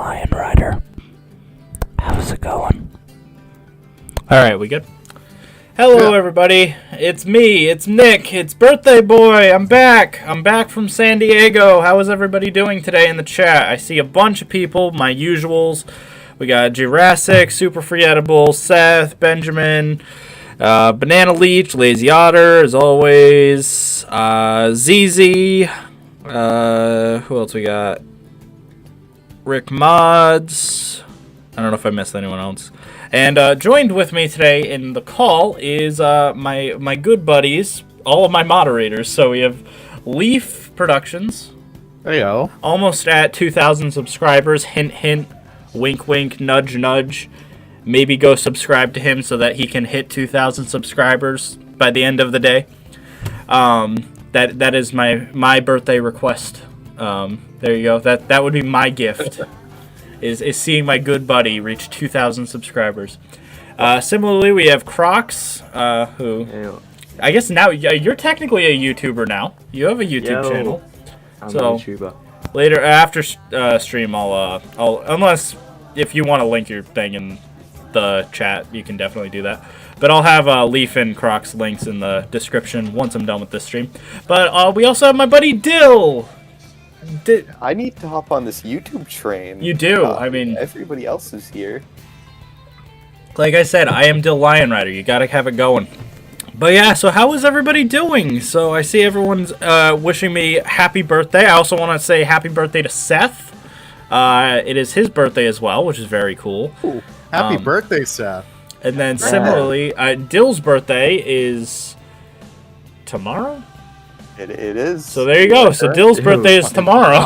Lion Rider. How's it going? Alright, we good? Hello, everybody. It's me. It's Nick. It's Birthday Boy. I'm back. I'm back from San Diego. How is everybody doing today in the chat? I see a bunch of people, my usuals. We got Jurassic, Super Free Edible, Seth, Benjamin, Banana Leech, Lazy Otter, as always, ZZ, who else we got? Rick Mods. I don't know if I missed anyone else. And joined with me today in the call is my good buddies, all of my moderators. So we have Leaf Productions. Heyo. Almost at 2,000 subscribers. Hint, hint. Wink, wink. Nudge, nudge. Maybe go subscribe to him so that he can hit 2,000 subscribers by the end of the day. That is my birthday request. There you go. That would be my gift. Is seeing my good buddy reach 2,000 subscribers. Similarly, we have Crocs, who I guess now you're technically a YouTuber now. You have a YouTube channel. I'm a YouTuber. Later after stream, I'll unless if you want to link your thing in the chat, you can definitely do that. But I'll have Leaf and Crocs links in the description once I'm done with this stream. But we also have my buddy Dill. I need to hop on this YouTube train. You do. I mean, everybody else is here. Like I said, I am Dill Lion Rider. You gotta have it going. But yeah, so how is everybody doing? So I see everyone's wishing me happy birthday. I also want to say happy birthday to Seth. It is his birthday as well, which is very cool. Ooh, happy birthday, Seth. And then similarly, Dill's birthday is tomorrow? It is. So there you go. So Dill's birthday is tomorrow.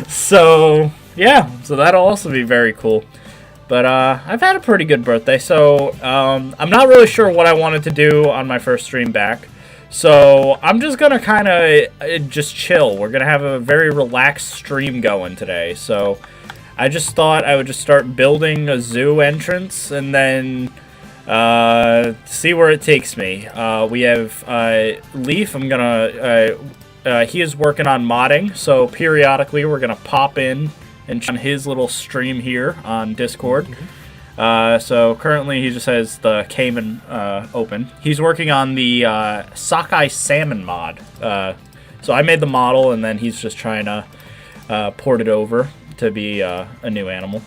So yeah, so that'll also be very cool. But I've had a pretty good birthday, so I'm not really sure what I wanted to do on my first stream back. So I'm just gonna kind of just chill. We're gonna have a very relaxed stream going today. So I just thought I would just start building a zoo entrance and then see where it takes me. We have Leaf. I'm gonna he is working on modding, so periodically we're gonna pop in and on his little stream here on Discord. So currently he just has the Cayman open. He's working on the sockeye salmon mod. So I made the model and then he's just trying to port it over to be a new animal.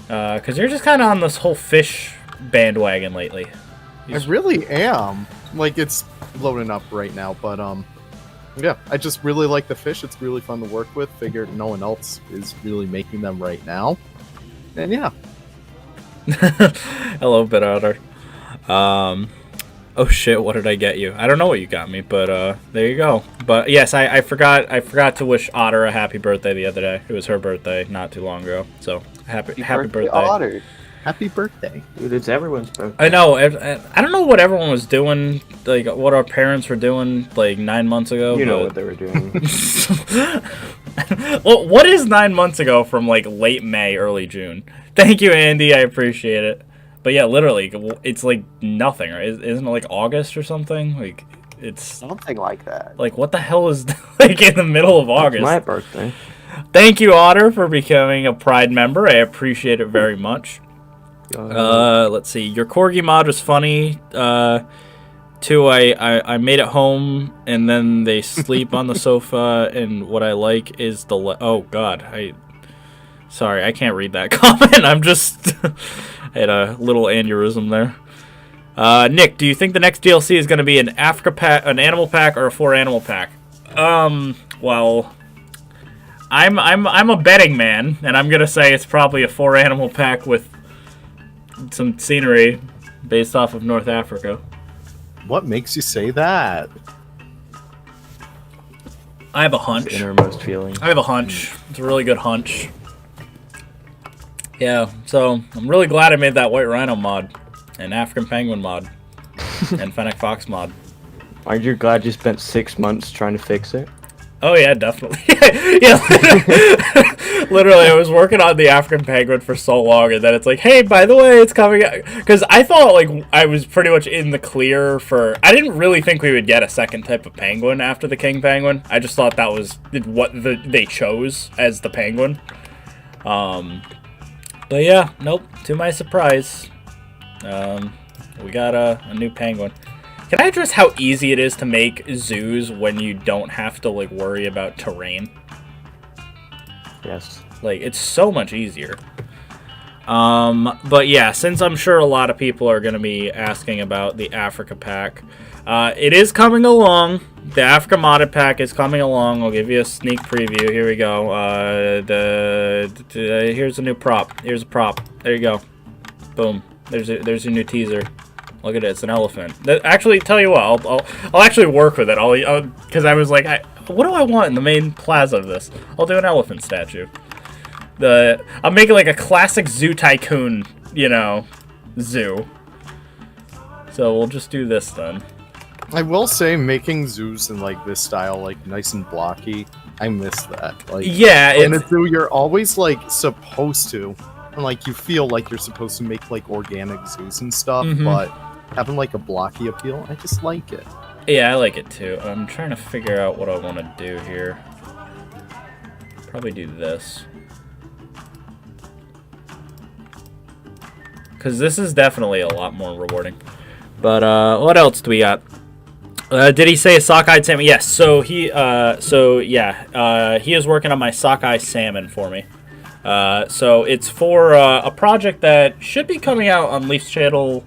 Because you're just kind of on this whole fish bandwagon lately. I really am. Like, it's loading up right now, but yeah, I just really like the fish. It's really fun to work with. Figured no one else is really making them right now. And yeah. Hello, Bit Otter. Oh shit, what did I get you? I don't know what you got me, but there you go. But yes, I forgot to wish Otter a happy birthday the other day. It was her birthday not too long ago. So happy birthday. Otter. Happy birthday. Dude, it's everyone's birthday. I know. I don't know what everyone was doing, like what our parents were doing like 9 months ago. You know what they were doing. Well, what is 9 months ago from like late May, early June? Thank you, Andy. I appreciate it. But yeah, literally, it's like nothing, right? Isn't it like August or something? Like it's something like that. Like what the hell is like in the middle of August? It's my birthday. Thank you, Otter, for becoming a Pride member. I appreciate it very much. Let's see. Your corgi mod was funny. Two, I made it home, and then they sleep on the sofa, and what I like is the... oh, God. Sorry, I can't read that comment. I'm just... I had a little aneurysm there. Nick, do you think the next DLC is going to be an animal pack, or a 4-animal pack? Well... I'm a betting man, and I'm going to say it's probably a 4-animal pack with some scenery based off of North Africa. What makes you say that? I have a hunch. Innermost feeling. I have a hunch. It's a really good hunch. Yeah, so I'm really glad I made that White Rhino mod, and African Penguin mod, and Fennec Fox mod. Aren't you glad you spent 6 months trying to fix it? Oh yeah, definitely. Yeah, literally, I was working on the African Penguin for so long, and then it's like, hey, by the way, it's coming out. Because I thought, like, I was pretty much in the clear for... I didn't really think we would get a second type of penguin after the king penguin. I just thought that was what they chose as the penguin. But yeah, nope. To my surprise, we got a new penguin. Can I address how easy it is to make zoos when you don't have to like worry about terrain? Yes. Like, it's so much easier. But yeah, since I'm sure a lot of people are going to be asking about the Africa pack, it is coming along. The Africa modded pack is coming along. I'll give you a sneak preview. Here we go. Here's a new prop. Here's a prop. There you go. Boom. There's your new teaser. Look at it. It's an elephant. Actually, tell you what. I'll actually work with it. Because I was like, what do I want in the main plaza of this? I'll do an elephant statue. I'm making like a classic Zoo Tycoon, zoo. So we'll just do this then. I will say, making zoos in like this style, like nice and blocky, I miss that. Like, yeah, in a zoo, you're always like supposed to, and like you feel like you're supposed to make like organic zoos and stuff, but having like a blocky appeal, I just like it. Yeah, I like it too. I'm trying to figure out what I want to do here. Probably do this. Because this is definitely a lot more rewarding. But what else do we got? Did he say a sockeye salmon? Yes. So he is working on my sockeye salmon for me. So it's for a project that should be coming out on Leaf's channel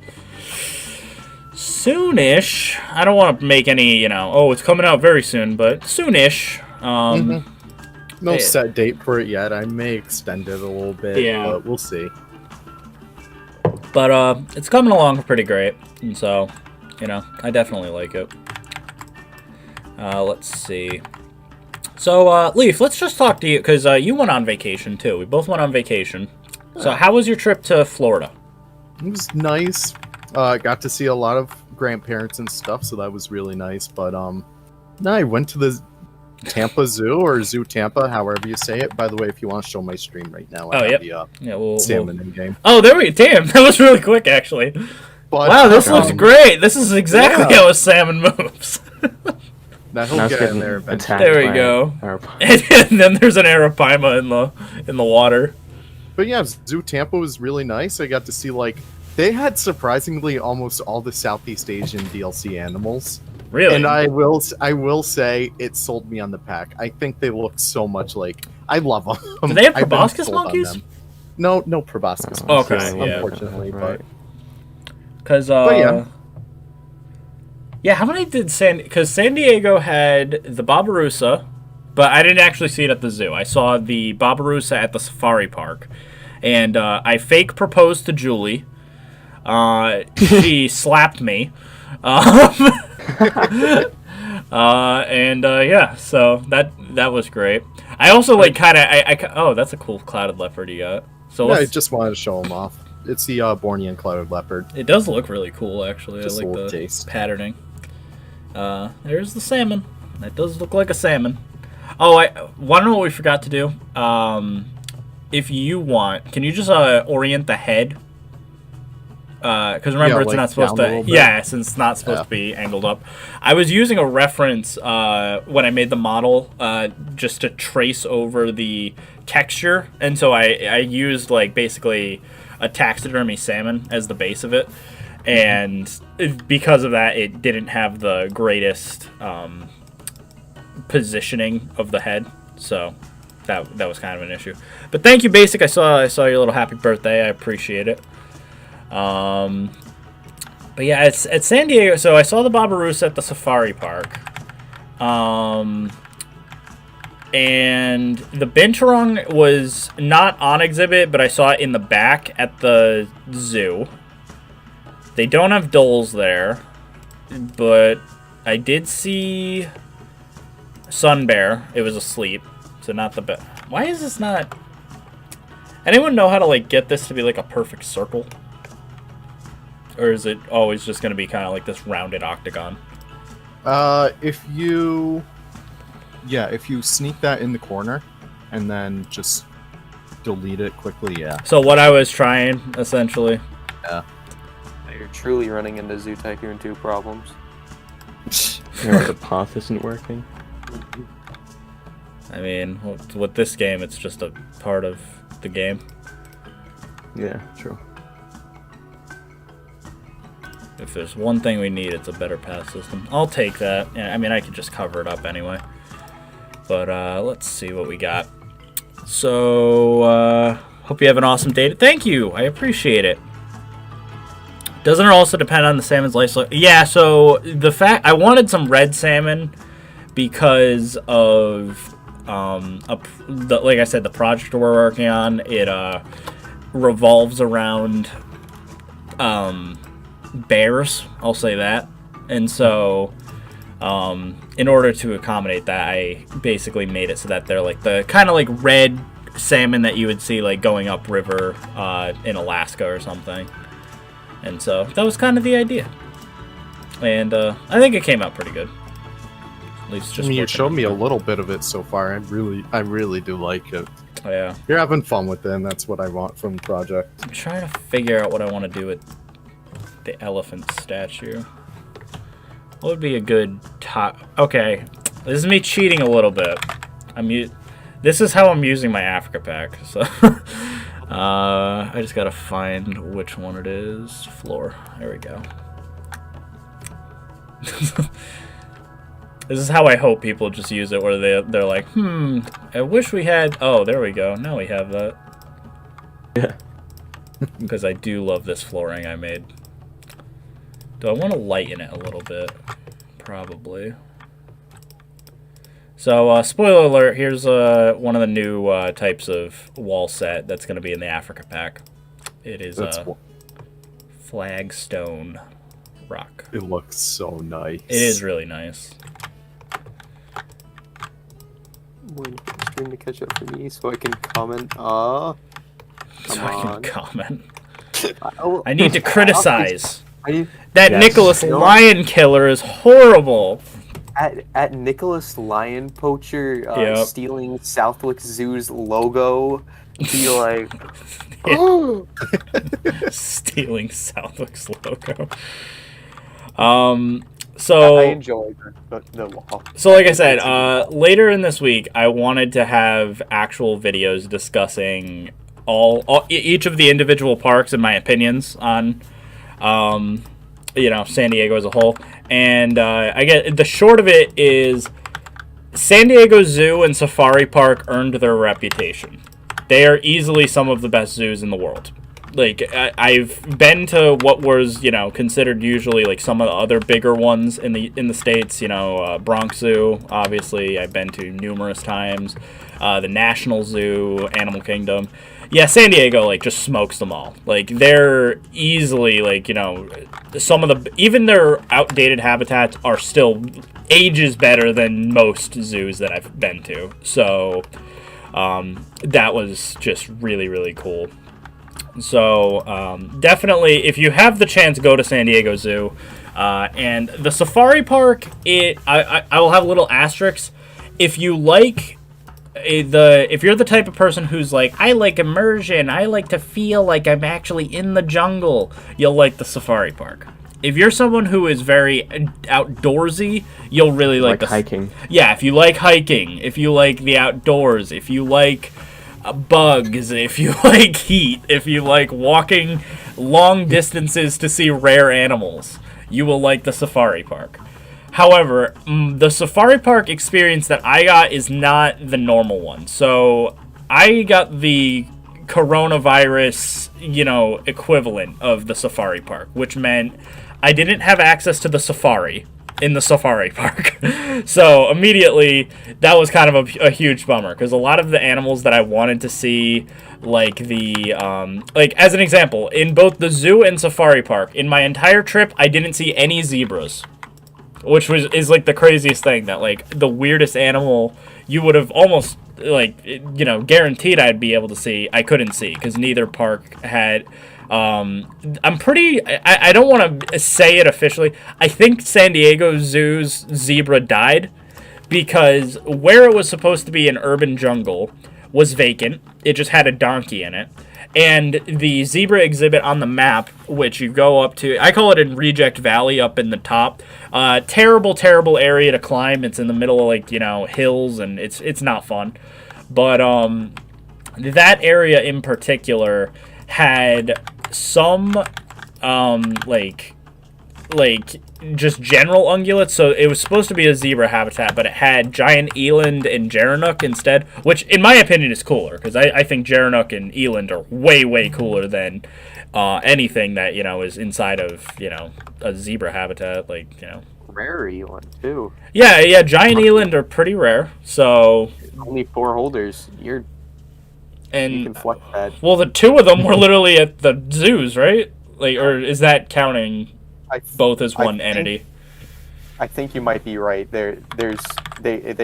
soonish. I don't want to make any, it's coming out very soon, but soonish. No set date for it yet. I may extend it a little bit, but we'll see. But it's coming along pretty great, and so, I definitely like it. Let's see. So, Leaf, let's just talk to you, because you went on vacation, too. We both went on vacation. So, how was your trip to Florida? It was nice. Got to see a lot of grandparents and stuff, so that was really nice. But, I went to the Tampa Zoo, or Zoo Tampa, however you say it. By the way, if you want to show my stream right now, I have the salmon in game. Oh, there we go. Damn, that was really quick, actually. But, wow, this looks great. This is exactly how a salmon moves. Now he'll get in there eventually. There we go. And then there's an arapaima in the water. But yeah, Zoo Tampa was really nice. I got to see they had surprisingly almost all the Southeast Asian DLC animals. Really? And I will say it sold me on the pack. I think they look so much like I love them. Do they have proboscis monkeys? No proboscis monkeys. Okay, unfortunately, right. Because yeah, how many did because San Diego had the Babarusa, but I didn't actually see it at the zoo. I saw the Babarusa at the safari park, and I fake proposed to Julie. She slapped me. Yeah, so that was great. I also oh, that's a cool clouded leopard you got. So I just wanted to show them off. It's the Bornean clouded leopard. It does look really cool, actually. Just I like the taste. patterning. There's the salmon. That does look like a salmon. Oh, I want to know what we forgot to do. If you want, can you just orient the head? Because remember, it's not supposed to. Yeah, since it's not supposed to be angled up. I was using a reference when I made the model just to trace over the texture, and so I used basically a taxidermy salmon as the base of it, and because of that, it didn't have the greatest positioning of the head, so that was kind of an issue. But thank you, Basic. I saw your little happy birthday. I appreciate it. But yeah, it's at San Diego. So I saw the Babarusa at the safari park. And the Binturong was not on exhibit, but I saw it in the back at the zoo. They don't have dholes there, but I did see Sun Bear. It was asleep, so not the best. Why is this not? Anyone know how to get this to be a perfect circle? Or is it always just going to be kind of this rounded octagon? If you sneak that in the corner and then just delete it quickly, yeah. So what I was trying, essentially. Yeah. You're truly running into Zoo Tycoon 2 problems. The path isn't working. I mean, with this game, it's just a part of the game. Yeah, true. If there's one thing we need, it's a better path system. I'll take that. Yeah, I mean, I could just cover it up anyway. But let's see what we got. So, hope you have an awesome day. Thank you. I appreciate it. Doesn't it also depend on the salmon's life? Yeah, so the fact I wanted some red salmon because of like I said, the project we're working on, it revolves around bears, I'll say that. And so in order to accommodate that, I basically made it so that they're like the kind of like red salmon that you would see like going upriver in Alaska or something. And so that was kind of the idea. And I think it came out pretty good. At least just you showed me a little bit of it so far. I really do like it. Yeah. You're having fun with it, and that's what I want from the project. I'm trying to figure out what I want to do with the elephant statue. What would be a good top? Okay, this is me cheating a little bit. This is how I'm using my Africa pack. So I just gotta find which one it is. Floor. There we go. This is how I hope people just use it, where they're like, I wish we had. Oh, there we go. Now we have that. Yeah. Because I do love this flooring I made. Do I want to lighten it a little bit? Probably. So, spoiler alert, here's one of the new types of wall set that's going to be in the Africa pack. It is flagstone rock. It looks so nice. It is really nice. I'm waiting for the stream to catch up for me so I can comment. Come on. Comment. I need to criticize. That Yes. Nicholas Lion Killer is horrible. At Nicholas Lion Poacher Yep. stealing Southwick Zoo's logo, be like, Stealing Southwick's logo. So I enjoy the wall. So like I said, later in this week, I wanted to have actual videos discussing each of the individual parks and my opinions on, San Diego as a whole. And I get the short of it is San Diego Zoo and Safari Park earned their reputation. They are easily some of the best zoos in the world. Like, I've been to what was, considered usually, like, some of the other bigger ones in the States, Bronx Zoo, obviously, I've been to numerous times, the National Zoo, Animal Kingdom. Yeah, San Diego, like, just smokes them all. Like, they're easily, like, some of even their outdated habitats are still ages better than most zoos that I've been to. So, that was just really, really cool. So, definitely, if you have the chance, go to San Diego Zoo. And the Safari Park, I will have little asterisks. If you like if you're the type of person who's like, I like immersion, I like to feel like I'm actually in the jungle, you'll like the Safari Park. If you're someone who is very outdoorsy, you'll really like the hiking. Yeah, if you like hiking, if you like the outdoors, if you like bugs, if you like heat, if you like walking long distances to see rare animals, you will like the Safari Park. However, the Safari Park experience that I got is not the normal one. So I got the coronavirus, equivalent of the Safari Park, which meant I didn't have access to the safari in the Safari Park. So immediately, that was kind of a huge bummer, because a lot of the animals that I wanted to see, like as an example, in both the zoo and Safari Park, in my entire trip, I didn't see any zebras. Which is like the craziest thing, that like the weirdest animal you would have almost guaranteed I'd be able to see, I couldn't see, because neither park had. I don't want to say it officially. I think San Diego Zoo's zebra died because where it was supposed to be an urban jungle was vacant. It just had a donkey in it. And the zebra exhibit on the map, which you go up to, I call it in Reject Valley up in the top. Terrible, terrible area to climb. It's in the middle of, hills, and it's not fun. But that area in particular had some like just general ungulates. So it was supposed to be a zebra habitat, but it had giant eland and gerenuk instead, which in my opinion is cooler, because I think gerenuk and eland are way cooler than anything that, you know, is inside of, you know, a zebra habitat, like, you know. Rare eland too. Yeah, giant eland are pretty rare, so Only 4 holders. You can flex that. well, the 2 of them were literally at the zoos, right? Like, or is that counting both as one entity? I think you might be right. They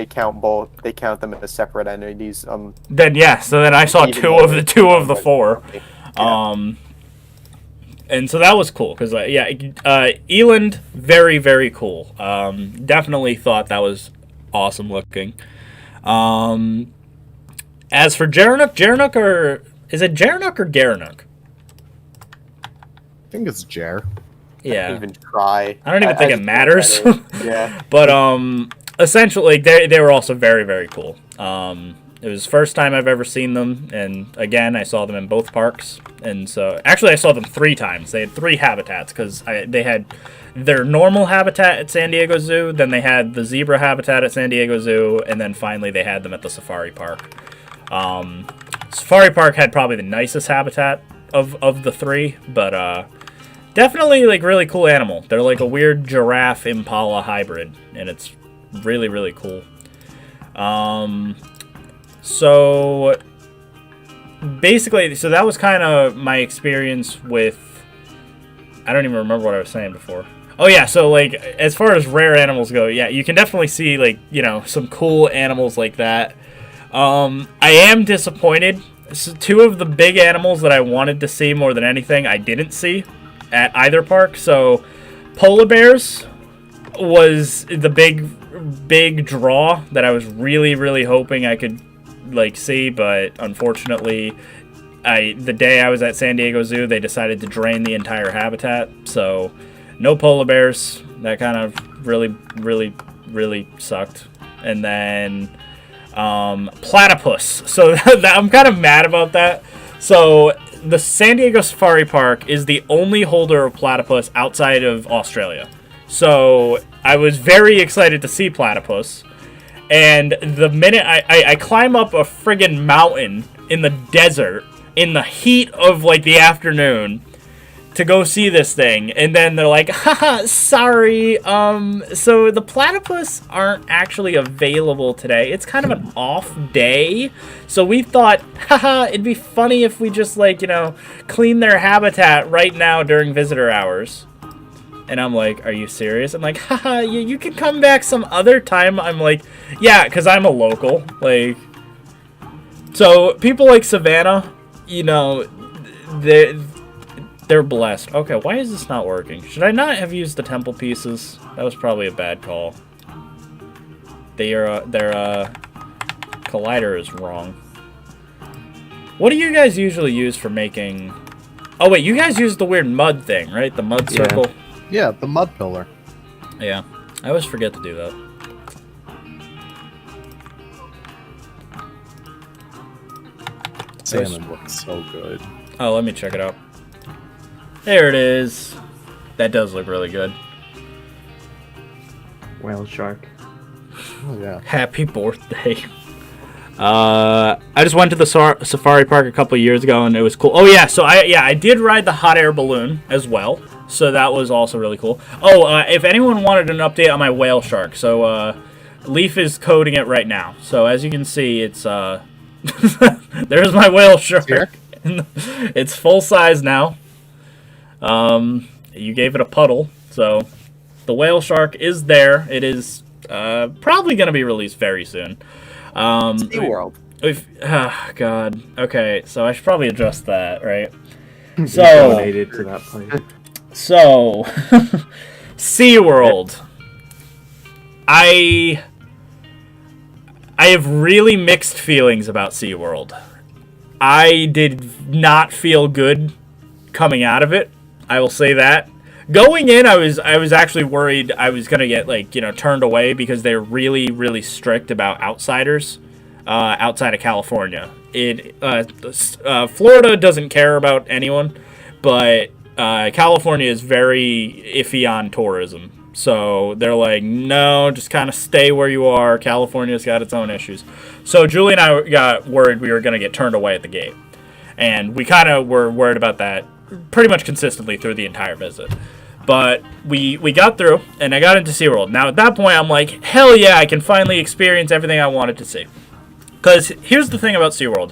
count both. They count them as separate entities. Then yeah, so then I saw two of the 4. Yeah. And so that was cool, because eland, very cool. Definitely thought that was awesome looking. As for Gerenuk, is it Gerenuk or Gerenuk? I think it's Jer. Yeah. Don't even try. I don't even think it matters. Yeah. But essentially, they were also very cool. It was the first time I've ever seen them, and again, I saw them in both parks. And so, actually, I saw them 3 times. They had 3 habitats, because they had their normal habitat at San Diego Zoo, then they had the zebra habitat at San Diego Zoo, and then finally they had them at the safari park. Safari Park had probably the nicest habitat of the 3, but definitely like really cool animal. They're like a weird giraffe impala hybrid, and it's really cool. So basically, so that was kind of my experience with, I don't even remember what I was saying before. Oh yeah, so like as far as rare animals go, yeah, you can definitely see like, you know, some cool animals like that. I am disappointed. So 2 of the big animals that I wanted to see more than anything, I didn't see at either park. So polar bears was the big draw that I was really hoping I could like see, but unfortunately the day I was at San Diego Zoo, they decided to drain the entire habitat, so no polar bears. That kind of really sucked. And then platypus. So I'm kind of mad about that. So the San Diego Safari Park is the only holder of platypus outside of Australia. So I was very excited to see platypus. And the minute I climb up a friggin' mountain in the desert in the heat of like the afternoon to go see this thing, and then they're like, haha, sorry, so the platypus aren't actually available today. It's kind of an off day, so we thought, haha, it'd be funny if we just like, you know, clean their habitat right now during visitor hours. And I'm like, are you serious? I'm like, haha, you can come back some other time. I'm like, yeah, because I'm a local. Like, so people like Savannah, you know, they're blessed. Okay, why is this not working? Should I not have used the temple pieces? That was probably a bad call. Their collider is wrong. What do you guys usually use for making... Oh, wait, you guys use the weird mud thing, right? The mud circle? Yeah, the mud pillar. Yeah, I always forget to do that. Salmon looks so good. Oh, let me check it out. There it is. That does look really good. Whale shark. Oh yeah. Happy birthday. I just went to the safari park a couple years ago, and it was cool. Oh yeah, so I did ride the hot air balloon as well. So that was also really cool. Oh, if anyone wanted an update on my whale shark, so Leaf is coding it right now. So as you can see, it's there's my whale shark. Here? It's full size now. You gave it a puddle, so the whale shark is there. It is probably going to be released very soon. SeaWorld. Oh, God. Okay, so I should probably adjust that, right? So donated to that place. So, SeaWorld. I have really mixed feelings about SeaWorld. I did not feel good coming out of it. I will say that. Going in, I was actually worried I was gonna get, like, you know, turned away because they're really strict about outsiders. outside of California. Florida doesn't care about anyone, but California is very iffy on tourism. So they're like, no, just kind of stay where you are. California's got its own issues. So Julie and I got worried we were going to get turned away at the gate. And we kind of were worried about that pretty much consistently through the entire visit. But we got through, and I got into SeaWorld. Now, at that point, I'm like, hell yeah, I can finally experience everything I wanted to see. Because here's the thing about SeaWorld.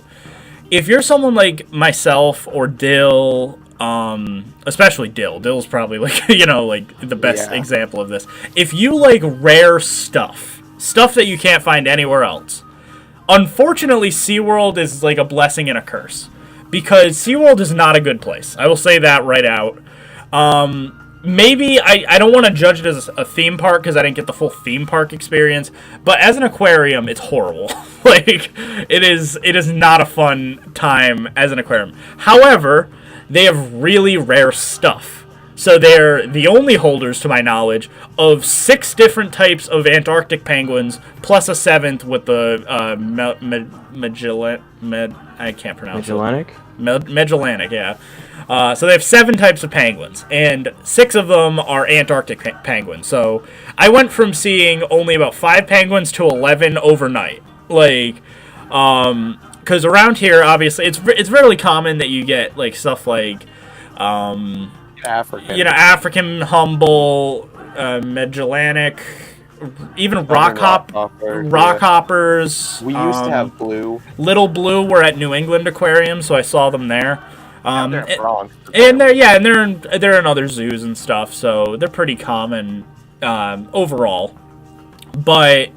If you're someone like myself or Dill, especially Dill's probably like, like the best example of this. If you like rare stuff that you can't find anywhere else, unfortunately SeaWorld is like a blessing and a curse, because SeaWorld is not a good place. I will say that right out. Maybe I don't want to judge it as a theme park because I didn't get the full theme park experience, but as an aquarium, it's horrible. Like, it is not a fun time as an aquarium. However, they have really rare stuff. So they're the only holders, to my knowledge, of 6 different types of Antarctic penguins, plus a 7th with the I can't pronounce Magellanic? Magellanic, yeah. So they have 7 types of penguins, and 6 of them are Antarctic penguins. So I went from seeing only about 5 penguins to 11 overnight. Like, because around here, obviously, it's really common that you get like stuff like, African humble, Magellanic, even rockhoppers. We used to have blue. Little blue were at New England Aquarium, so I saw them there. They're in Bronx. And they're in other zoos and stuff, so they're pretty common overall. But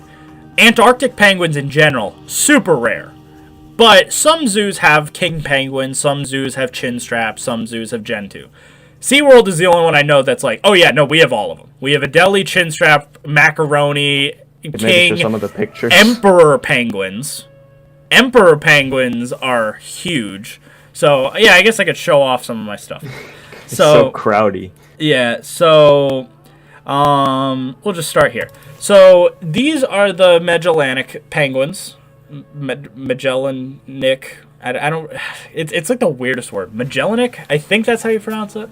Antarctic penguins in general, super rare. But some zoos have king penguins, some zoos have chin straps, some zoos have gentoo. SeaWorld is the only one I know that's like, oh yeah, no, we have all of them. We have Adelie, chin strap, macaroni, king, some of the pictures. emperor penguins. Emperor penguins are huge. So, yeah, I guess I could show off some of my stuff. It's so crowdy. Yeah, so we'll just start here. So, these are the Magellanic Penguins. Magellanic. I don't... It's like the weirdest word. Magellanic? I think that's how you pronounce it.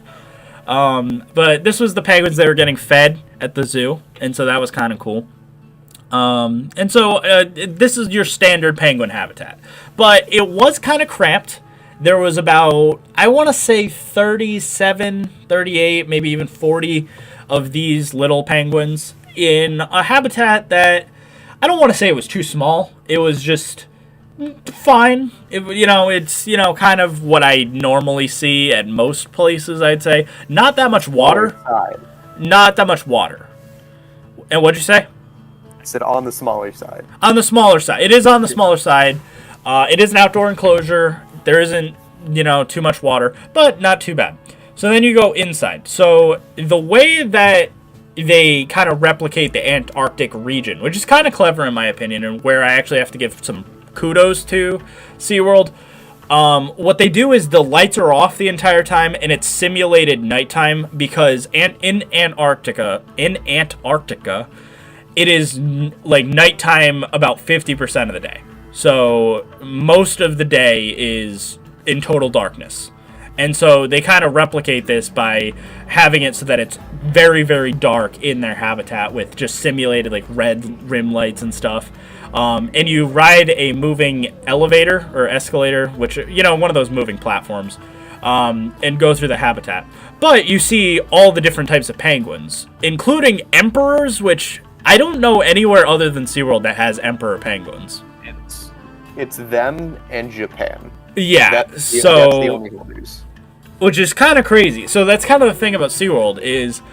But this was the penguins that were getting fed at the zoo, and so that was kind of cool. And so this is your standard penguin habitat. But it was kind of cramped. There was about, I want to say 37, 38, maybe even 40 of these little penguins in a habitat that I don't want to say it was too small. It was just fine. It's kind of what I normally see at most places, I'd say. Not that much water. Not that much water. And what'd you say? I said on the smaller side. On the smaller side. It is on the smaller side. It is an outdoor enclosure. There isn't, too much water, but not too bad. So then you go inside. So the way that they kind of replicate the Antarctic region, which is kind of clever in my opinion, and where I actually have to give some kudos to SeaWorld, what they do is the lights are off the entire time, and it's simulated nighttime, because in Antarctica, it is like nighttime about 50% of the day. So most of the day is in total darkness. And so they kind of replicate this by having it so that it's very, very dark in their habitat with just simulated like red rim lights and stuff. And you ride a moving elevator or escalator, which, one of those moving platforms, and go through the habitat. But you see all the different types of penguins, including emperors, which I don't know anywhere other than SeaWorld that has emperor penguins. It's them and Japan. Yeah, that's the only holders. Which is kind of crazy. So that's kind of the thing about SeaWorld is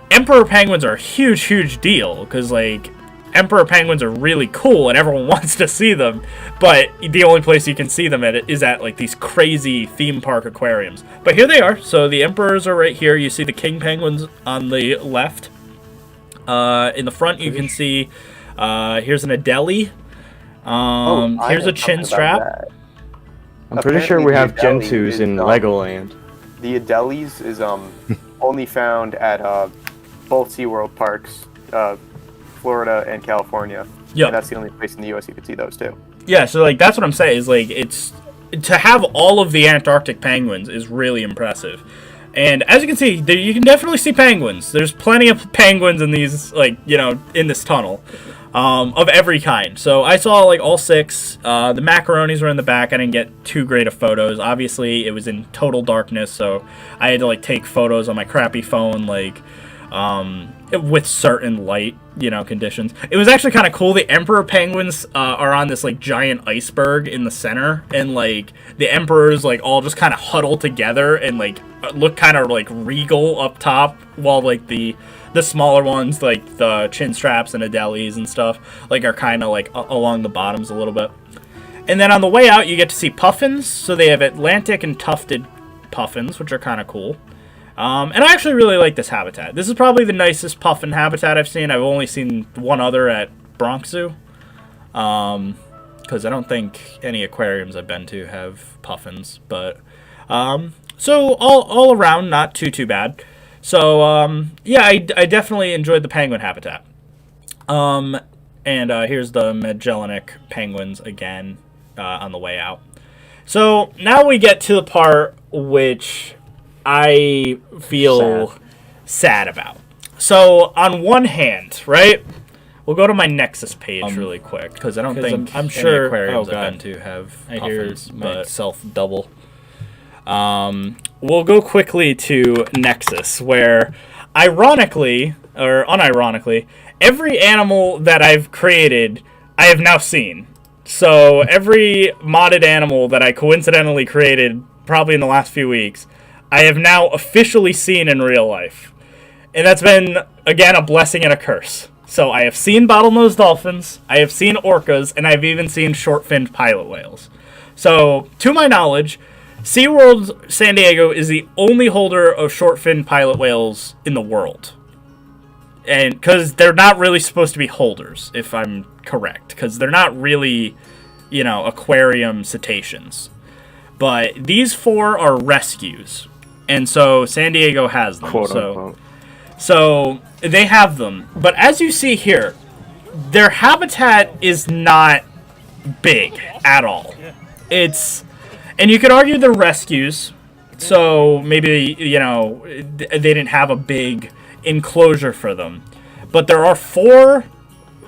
emperor penguins are a huge, huge deal, because like emperor penguins are really cool and everyone wants to see them, but the only place you can see them at is at like these crazy theme park aquariums. But here they are. So the emperors are right here. You see the king penguins on the left. In the front you can see here's an Adelie. Here's a chin strap. I'm pretty sure we have gentoos in Legoland. The Adelies is only found at both SeaWorld parks, Florida and California. Yeah, and that's the only place in the U.S. you could see those too. Yeah, so like that's what I'm saying is like it's to have all of the Antarctic penguins is really impressive. And as you can see, you can definitely see penguins. There's plenty of penguins in these, like, you know, in this tunnel, of every kind. So I saw, like, all 6. The macaronis were in the back. I didn't get too great of photos. Obviously, it was in total darkness, so I had to, like, take photos on my crappy phone, like, with certain light, you know, conditions. It was actually kind of cool. The emperor penguins are on this, like, giant iceberg in the center, and, like, the emperors, like, all just kind of huddle together and, like, look kind of, like, regal up top, while, like, the smaller ones, like the chin straps and adeles and stuff, like, are kind of, like, along the bottoms a little bit. And then on the way out, you get to see puffins. So they have Atlantic and tufted puffins, which are kind of cool. And I actually really like this habitat. This is probably the nicest puffin habitat I've seen. I've only seen one other at Bronx Zoo. Because I don't think any aquariums I've been to have puffins. But, so all around, not too bad. So, yeah, I definitely enjoyed the penguin habitat. And here's the Magellanic Penguins again, on the way out. So now we get to the part which I feel sad about. So on one hand, right, we'll go to my Nexus page really quick because I don't think I'm sure aquariums I've been to have puffins, but myself double. We'll go quickly to Nexus, where ironically or unironically, every animal that I've created, I have now seen. So every modded animal that I coincidentally created probably in the last few weeks, I have now officially seen in real life. And that's been, again, a blessing and a curse. So I have seen bottlenose dolphins, I have seen orcas, and I've even seen short-finned pilot whales. So, to my knowledge, SeaWorld San Diego is the only holder of short-finned pilot whales in the world. And because they're not really supposed to be holders, if I'm correct. Because they're not really, you know, aquarium cetaceans. But these 4 are rescues. And so San Diego has them. So they have them. But as you see here, their habitat is not big at all. And you could argue they're rescues. So maybe, you know, they didn't have a big enclosure for them. But there are 4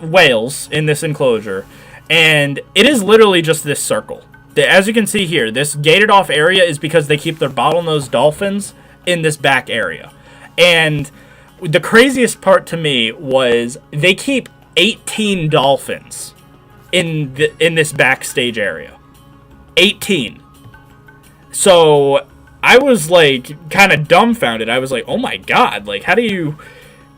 whales in this enclosure. And it is literally just this circle. As you can see here, this gated off area is because they keep their bottlenose dolphins in this back area. And the craziest part to me was they keep 18 dolphins in this backstage area. 18. So I was like kind of dumbfounded. I was like, oh my god, like how do you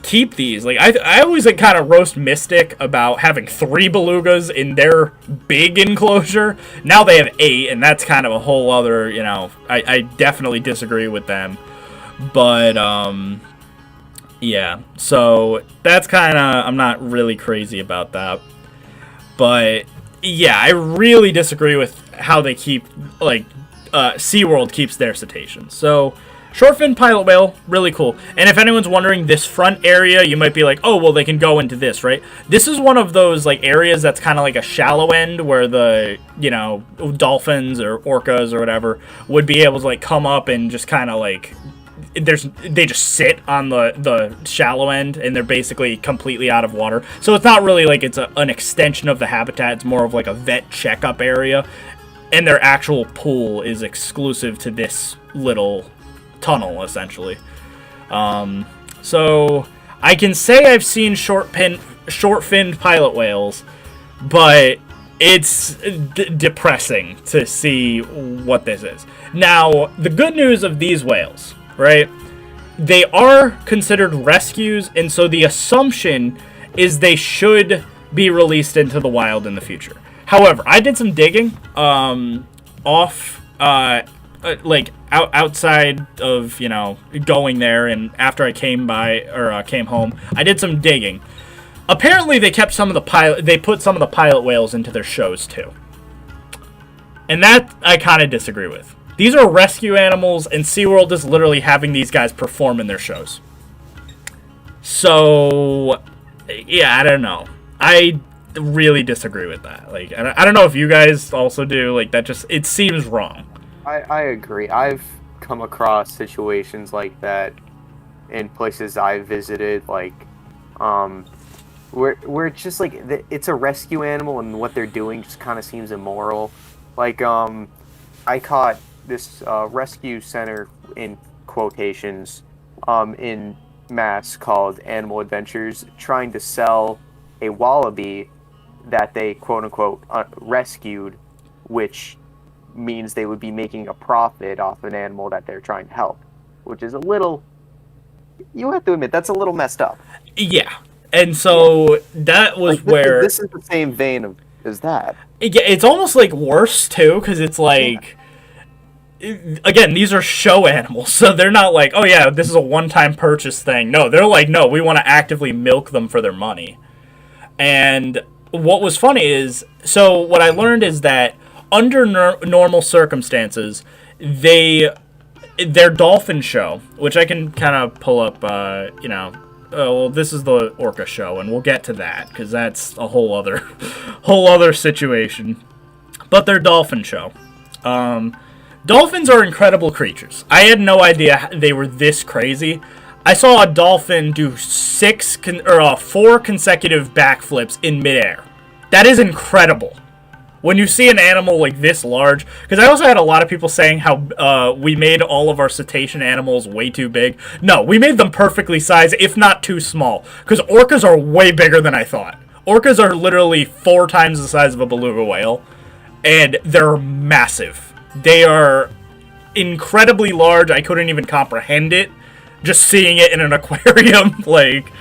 keep these? Like I always like kind of roast Mystic about having 3 belugas in their big enclosure. Now they have 8, and that's kind of a whole other, you know, I definitely disagree with them. But yeah, so that's kind of, I'm not really crazy about that. But yeah, I really disagree with how they keep, like, SeaWorld keeps their cetaceans. So short-fin pilot whale, really cool. And if anyone's wondering, this front area, you might be like, oh, well, they can go into this, right? This is one of those, like, areas that's kind of like a shallow end where the, you know, dolphins or orcas or whatever would be able to, like, come up and just kind of, like, they just sit on the shallow end, and they're basically completely out of water. So it's not really like it's an extension of the habitat. It's more of like a vet checkup area. And their actual pool is exclusive to this little tunnel, essentially. So I can say I've seen short-finned pilot whales, but it's depressing to see what this is. Now, the good news of these whales, right? They are considered rescues, and so the assumption is they should be released into the wild in the future. However, I did some digging outside of, you know, going there, and after I came home, I did some digging. Apparently, they put some of the pilot whales into their shows too, and that I kind of disagree with. These are rescue animals, and SeaWorld is literally having these guys perform in their shows. So, yeah, I don't know. I really disagree with that. Like, I don't know if you guys also do. Like, that just, it seems wrong. I agree. I've come across situations like that in places I've visited, like, where it's just like it's a rescue animal and what they're doing just kind of seems immoral. Like, I caught this rescue center in quotations in Mass called Animal Adventures trying to sell a wallaby that they quote unquote rescued, which means they would be making a profit off an animal that they're trying to help, which is a little, you have to admit, that's a little messed up. Yeah. And so that was where... This is the same vein as that. It's almost like worse, too, because it's like... Again, these are show animals, so they're not like, oh yeah, this is a one-time purchase thing. No, they're like, no, we want to actively milk them for their money. And what was funny is, so what I learned is that under normal circumstances, their Dolphin Show, which I can kind of pull up, well, this is the Orca Show, and we'll get to that, because that's a whole other situation. But their Dolphin Show. Dolphins are incredible creatures. I had no idea they were this crazy. I saw a dolphin do 4 consecutive backflips in midair. That is incredible. When you see an animal like this large, because I also had a lot of people saying how we made all of our cetacean animals way too big. No, we made them perfectly sized, if not too small, because orcas are way bigger than I thought. Orcas are literally 4 times the size of a beluga whale, and they're massive. They are incredibly large. I couldn't even comprehend it, just seeing it in an aquarium. Like,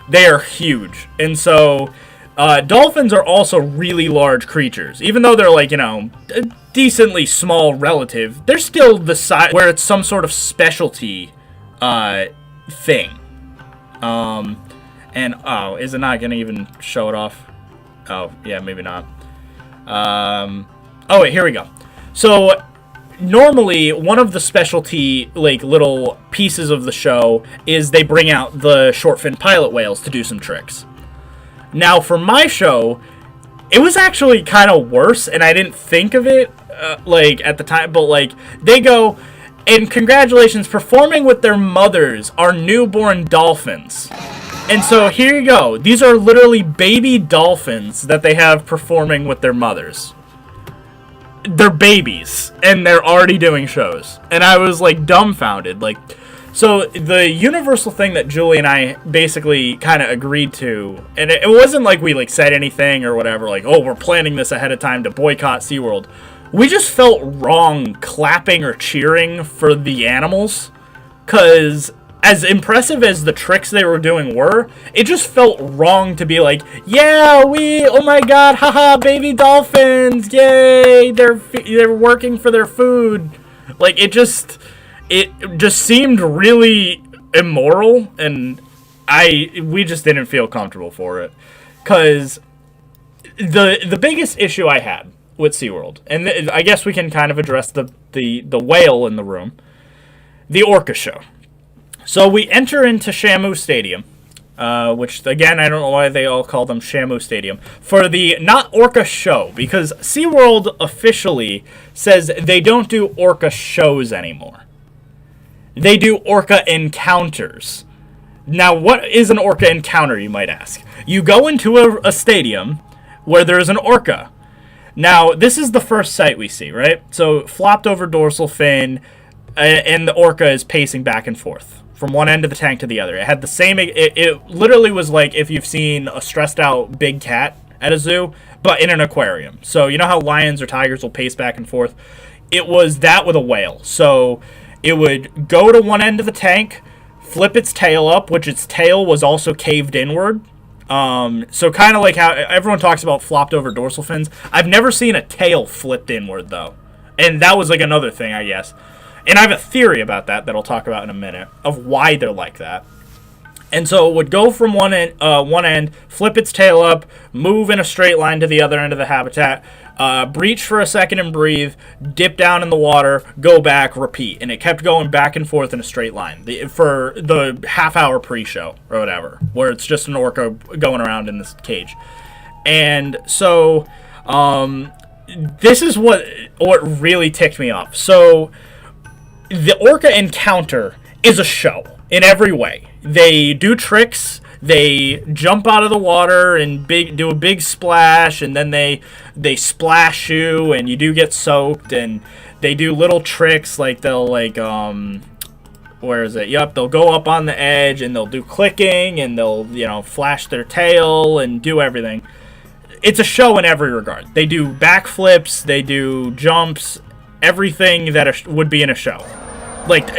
they are huge. And so... dolphins are also really large creatures. Even though they're, like, a decently small relative, they're still the size where it's some sort of specialty thing. And, oh, is it not going to even show it off? Oh, yeah, maybe not. Oh, wait, here we go. So, normally, one of the specialty, like, little pieces of the show is they bring out the short-fin pilot whales to do some tricks. Now, for my show, it was actually kind of worse, and I didn't think of it, at the time, but, like, they go, and congratulations, performing with their mothers are newborn dolphins. And so, here you go. These are literally baby dolphins that they have performing with their mothers. They're babies, and they're already doing shows. And I was, like, dumbfounded, like... So, the universal thing that Julie and I basically kind of agreed to, and it wasn't like we, like, said anything or whatever, like, oh, we're planning this ahead of time to boycott SeaWorld. We just felt wrong clapping or cheering for the animals, because as impressive as the tricks they were doing were, it just felt wrong to be like, yeah, oh my god, haha, baby dolphins, yay, they're working for their food. Like, it just seemed really immoral, and we just didn't feel comfortable for it. Because the biggest issue I had with SeaWorld, and I guess we can kind of address the whale in the room, the Orca Show. So we enter into Shamu Stadium, which, again, I don't know why they all call them Shamu Stadium, for the not Orca Show, because SeaWorld officially says they don't do Orca shows anymore. They do Orca Encounters. Now, what is an Orca Encounter, you might ask? You go into a stadium where there's an orca. Now, this is the first sight we see, right? So, flopped over dorsal fin, and the orca is pacing back and forth from one end of the tank to the other. It had the same... It literally was like if you've seen a stressed-out big cat at a zoo, but in an aquarium. So, you know how lions or tigers will pace back and forth? It was that with a whale. So... It would go to one end of the tank, flip its tail up, which its tail was also caved inward. So kind of like how everyone talks about flopped over dorsal fins. I've never seen a tail flipped inward, though. And that was like another thing, I guess. And I have a theory about that I'll talk about in a minute, of why they're like that. And so it would go from one end, flip its tail up, move in a straight line to the other end of the habitat, breach for a second and breathe, dip down in the water, go back, repeat. And it kept going back and forth in a straight line for the half-hour pre-show or whatever, where it's just an orca going around in this cage. And so, this is what really ticked me off. So, the Orca Encounter is a show in every way. They do tricks. They jump out of the water and do a big splash, and then they splash you, and you do get soaked. And they do little tricks like they'll where is it? Yep, they'll go up on the edge and they'll do clicking, and they'll flash their tail and do everything. It's a show in every regard. They do backflips, they do jumps, everything that would be in a show. Like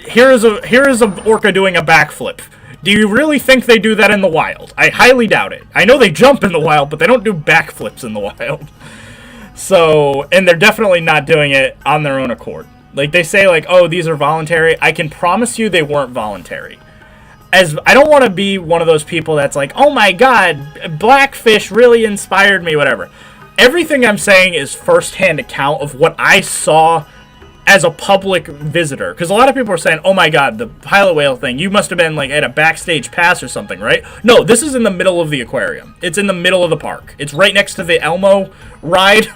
here is a orca doing a backflip. Do you really think they do that in the wild? I highly doubt it. I know they jump in the wild, but they don't do backflips in the wild. So, and they're definitely not doing it on their own accord. Like, they say, like, oh, these are voluntary. I can promise you they weren't voluntary. As I don't want to be one of those people that's like, oh my god, Blackfish really inspired me, whatever. Everything I'm saying is first-hand account of what I saw as a public visitor. Because a lot of people are saying, oh my god, the pilot whale thing, you must have been like at a backstage pass or something, right? No, this is in the middle of the aquarium. It's in the middle of the park. It's right next to the Elmo ride.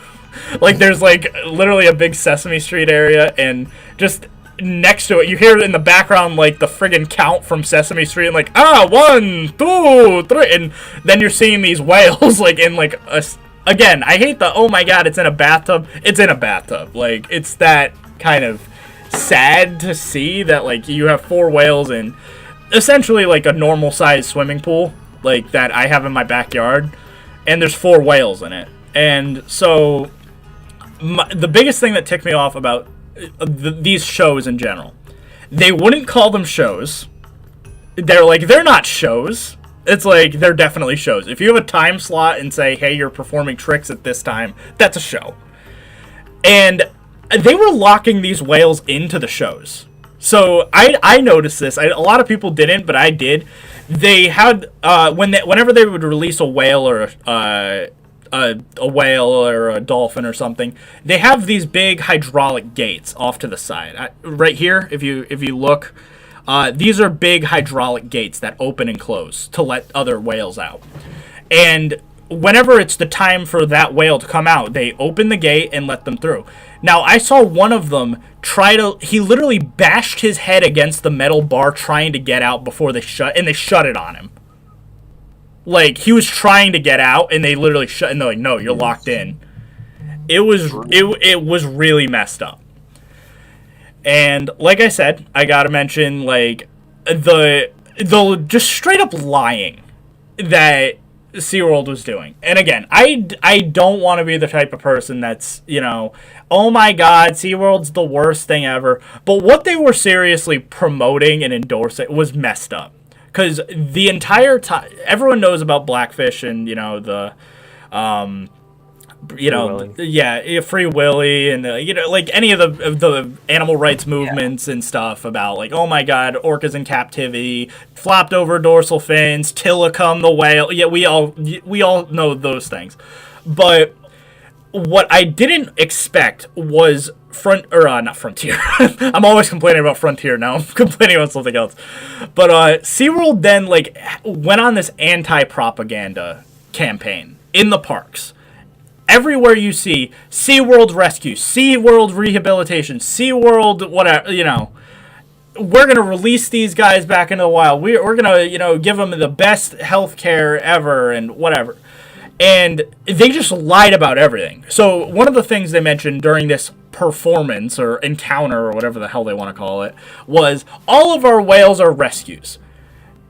Like, there's like literally a big Sesame Street area, and just next to it, you hear in the background like the friggin' count from Sesame Street, and like 1, 2, 3, and then you're seeing these whales like in like a. Again, I hate the oh my god, it's in a bathtub. It's in a bathtub. Like, it's that kind of sad to see that like you have 4 whales in essentially like a normal sized swimming pool like that I have in my backyard, and there's 4 whales in it. And so the biggest thing that ticked me off about these shows in general, they wouldn't call them shows. They're not shows. It's like, they're definitely shows. If you have a time slot and say, hey, you're performing tricks at this time, that's a show. And they were locking these whales into the shows. So I noticed this. A lot of people didn't, but I did. They had, whenever they would release a whale or a whale or a dolphin or something, they have these big hydraulic gates off to the side. Right here, if you look, these are big hydraulic gates that open and close to let other whales out. And whenever it's the time for that whale to come out, they open the gate and let them through. Now, I saw one of them he literally bashed his head against the metal bar trying to get out before they shut it on him. Like, he was trying to get out, and they literally shut, and they're like, no, you're locked in. It was really messed up. And, like I said, I gotta mention, like, the just straight up lying that SeaWorld was doing. And again, I don't want to be the type of person that's, oh my god, SeaWorld's the worst thing ever. But what they were seriously promoting and endorsing was messed up. Because the entire time, everyone knows about Blackfish and, Free Willy and, like any of the animal rights movements and stuff about, like, oh my god, orcas in captivity, flopped over dorsal fins, Tilikum the whale. Yeah, we all know those things. But what I didn't expect was not Frontier. I'm always complaining about Frontier now. I'm complaining about something else. But SeaWorld then like went on this anti-propaganda campaign in the parks. Everywhere you see SeaWorld Rescue, SeaWorld Rehabilitation, SeaWorld whatever, we're going to release these guys back into the wild. We're going to, give them the best healthcare ever and whatever. And they just lied about everything. So one of the things they mentioned during this performance or encounter or whatever the hell they want to call it was all of our whales are rescues.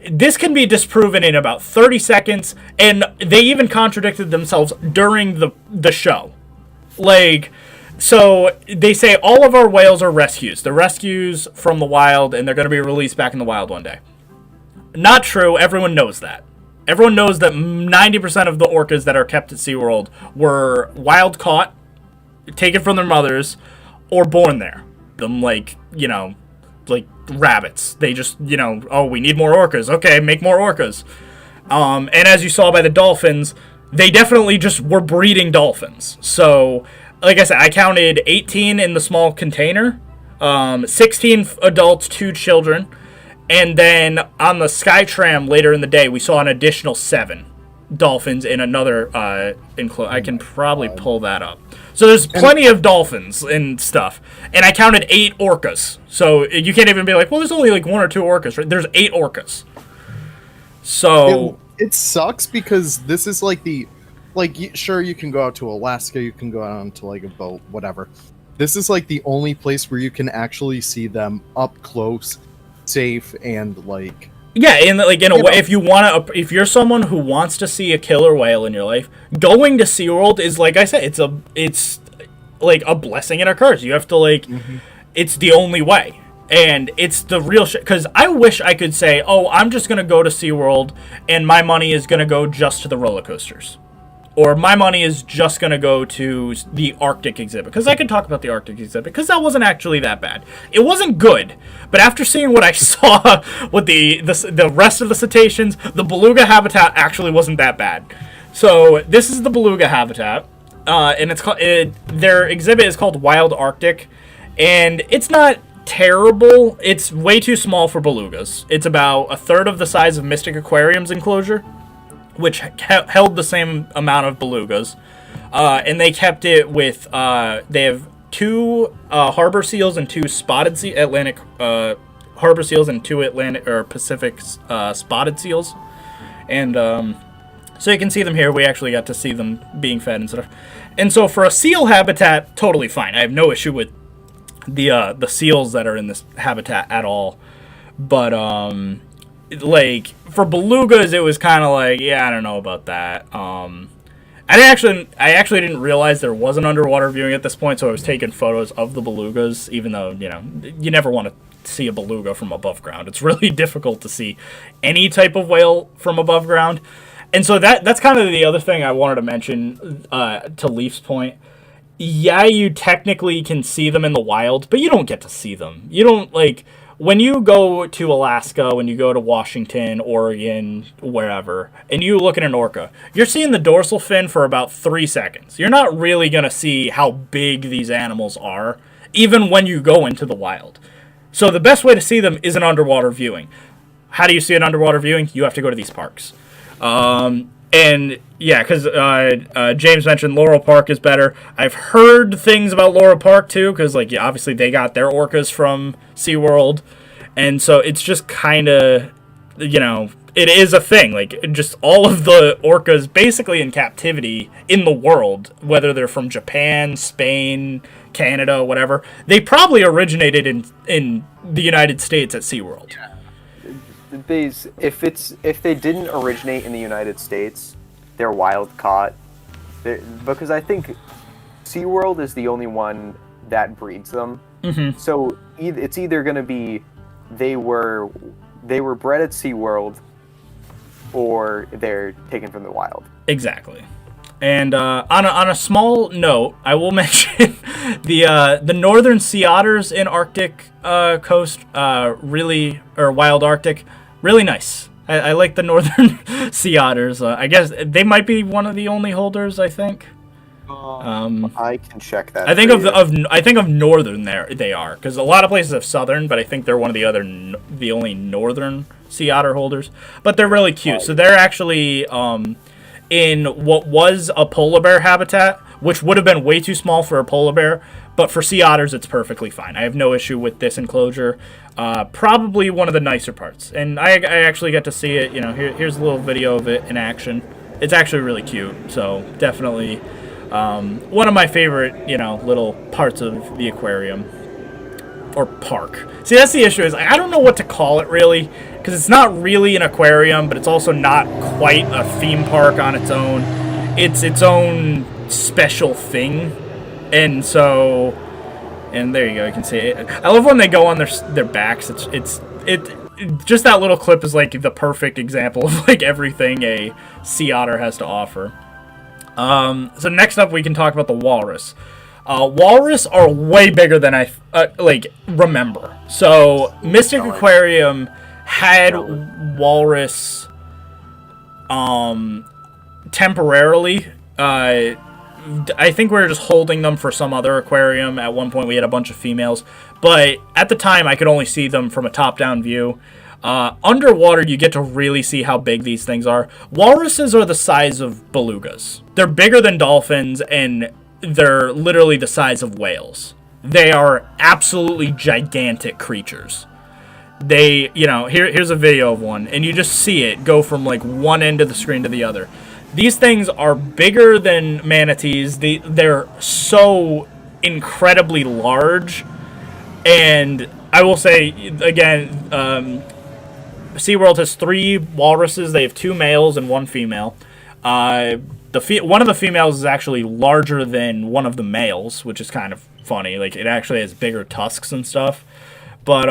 This can be disproven in about 30 seconds, and they even contradicted themselves during the show. Like, so they say all of our whales are rescues. They're rescues from the wild, and they're going to be released back in the wild one day. Not true. Everyone knows that. Everyone knows that 90% of the orcas that are kept at SeaWorld were wild caught, taken from their mothers, or born there. Them like rabbits. They just, oh, we need more orcas. Okay, make more orcas. And as you saw by the dolphins, they definitely just were breeding dolphins. So, like I said, I counted 18 in the small container, 16 adults, 2 children. And then on the Skytram later in the day, we saw an additional 7 dolphins in another I can probably pull that up. So there's plenty of dolphins and stuff, and I counted 8 orcas. So you can't even be like, well, there's only like 1 or 2 orcas. Right? There's 8 orcas. So it sucks because this is like sure, you can go out to Alaska, you can go out onto like a boat, whatever. This is like the only place where you can actually see them up close, safe, and like. Yeah, in a way, if you're someone who wants to see a killer whale in your life, going to SeaWorld is, like I said, it's like a blessing and a curse. You have to it's the only way. And it's the real shit. Because I wish I could say, oh, I'm just going to go to SeaWorld and my money is going to go just to the roller coasters. Or my money is just going to go to the Arctic exhibit. Because I can talk about the Arctic exhibit. Because that wasn't actually that bad. It wasn't good. But after seeing what I saw with the rest of the cetaceans, the beluga habitat actually wasn't that bad. So this is the beluga habitat. And it's called, their exhibit is called Wild Arctic. And it's not terrible. It's way too small for belugas. It's about a third of the size of Mystic Aquarium's enclosure, which held the same amount of belugas, and they kept it with. They have 2 harbor seals and 2 spotted Atlantic harbor seals and 2 Atlantic or Pacific spotted seals, and so you can see them here. We actually got to see them being fed and stuff, and so for a seal habitat, totally fine. I have no issue with the seals that are in this habitat at all, but like for belugas, it was kind of like, yeah, I don't know about that. I actually didn't realize there was an underwater viewing at this point, so I was taking photos of the belugas, even though, you never want to see a beluga from above ground. It's really difficult to see any type of whale from above ground. And so that's kind of the other thing I wanted to mention, to Leaf's point. Yeah, you technically can see them in the wild, but you don't get to see them. You don't, like, when you go to Alaska, when you go to Washington, Oregon, wherever, and you look at an orca, you're seeing the dorsal fin for about 3 seconds. You're not really going to see how big these animals are, even when you go into the wild. So the best way to see them is an underwater viewing. How do you see an underwater viewing? You have to go to these parks. And yeah, because James mentioned Laurel Park is better. I've heard things about Laurel Park too, because obviously they got their orcas from SeaWorld, and so it's just kind of, it is a thing. Like, just all of the orcas basically in captivity in the world, whether they're from Japan, Spain, Canada, whatever, they probably originated in the United States at SeaWorld. Yeah. If they didn't originate in the United States, they're wild caught. Because I think SeaWorld is the only one that breeds them. Mm-hmm. So it's either going to be they were bred at SeaWorld, or they're taken from the wild. Exactly. And on a small note, I will mention the northern sea otters in Arctic coast, wild Arctic, really nice. I like the northern sea otters. I guess they might be one of the only holders, I think. I can check that. I think of northern they are, because a lot of places have southern, but I think they're one of the only northern sea otter holders. But they're really cute. So they're actually in what was a polar bear habitat, which would have been way too small for a polar bear, but for sea otters, it's perfectly fine. I have no issue with this enclosure. Probably one of the nicer parts. And I actually got to see it. Here's a little video of it in action. It's actually really cute. So definitely one of my favorite, little parts of the aquarium or park. See, that's the issue, is I don't know what to call it really, because it's not really an aquarium, but it's also not quite a theme park on its own. It's its own special thing. And so, and there you go, you can see it. I love when they go on their backs. It just that little clip is like the perfect example of like everything a sea otter has to offer. So next up, we can talk about the walrus. Walrus are way bigger than I remember. So Mystic Aquarium had walrus temporarily. I think we were just holding them for some other aquarium. At one point, we had a bunch of females, but at the time, I could only see them from a top-down view. Underwater, you get to really see how big these things are. Walruses are the size of belugas. They're bigger than dolphins, and they're literally the size of whales. They are absolutely gigantic creatures. They, here's a video of one, and you just see it go from like one end of the screen to the other. These things are bigger than manatees. They're so incredibly large, and I will say again, SeaWorld has 3 walruses. They have 2 males and 1 female. One of the females is actually larger than one of the males, which is kind of funny. Like, it actually has bigger tusks and stuff. But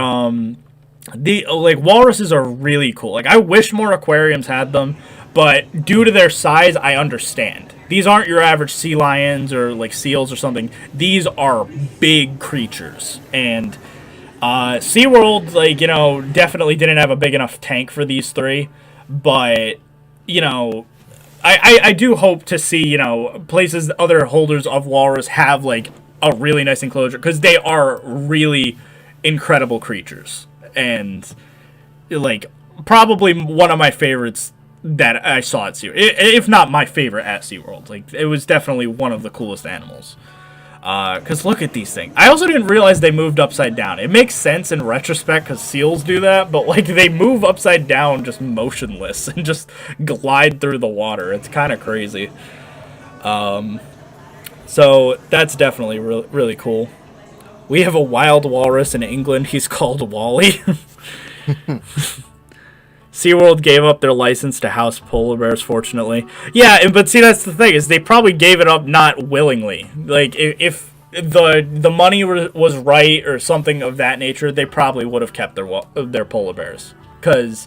walruses are really cool. Like, I wish more aquariums had them, but due to their size, I understand. These aren't your average sea lions or like seals or something. These are big creatures, and SeaWorld, definitely didn't have a big enough tank for these 3, but, I do hope to see, places other holders of walrus have, like, a really nice enclosure, because they are really incredible creatures, and, like, probably one of my favorites that I saw at SeaWorld, if not my favorite at SeaWorld. Like, it was definitely one of the coolest animals. Because look at these things. I also didn't realize they moved upside down. It makes sense in retrospect because seals do that, but like they move upside down just motionless and just glide through the water. It's kind of crazy. So that's definitely really cool. We have a wild walrus in England. He's called Wally. SeaWorld gave up their license to house polar bears, fortunately. Yeah, but see, that's the thing, is they probably gave it up not willingly. Like, if the money was right or something of that nature, they probably would have kept their polar bears. Because,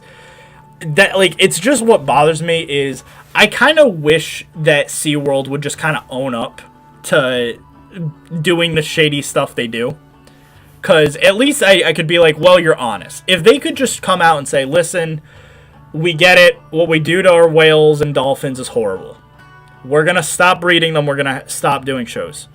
it's just what bothers me is, I kind of wish that SeaWorld would just kind of own up to doing the shady stuff they do. Because at least I could be like, well, you're honest. If they could just come out and say, listen, we get it. What we do to our whales and dolphins is horrible. We're going to stop breeding them. We're going to stop doing shows.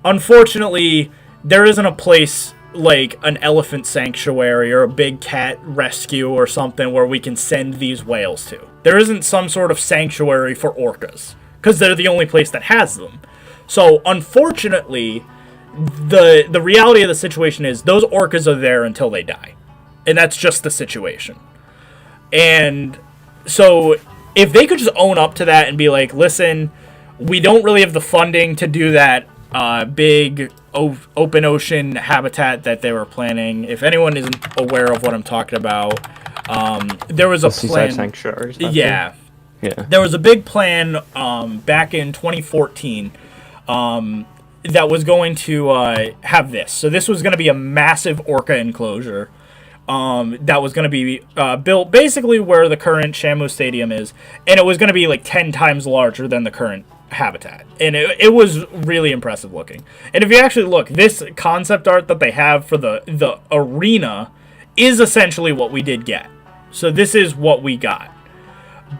Unfortunately, there isn't a place like an elephant sanctuary or a big cat rescue or something where we can send these whales to. There isn't some sort of sanctuary for orcas because they're the only place that has them. So, unfortunately, the reality of the situation is those orcas are there until they die. And that's just the situation. And so if they could just own up to that and be like, listen, we don't really have the funding to do that big open ocean habitat that they were planning. If anyone isn't aware of what I'm talking about, there was a plan. Sanctuary. Yeah. Yeah. There was a big plan back in 2014 that was going to have this. So this was going to be a massive orca enclosure that was going to be built basically where the current Shamu Stadium is, and it was going to be like 10 times larger than the current habitat, and it was really impressive looking. And if you actually look, this concept art that they have for the arena is essentially what we did get. So this is what we got.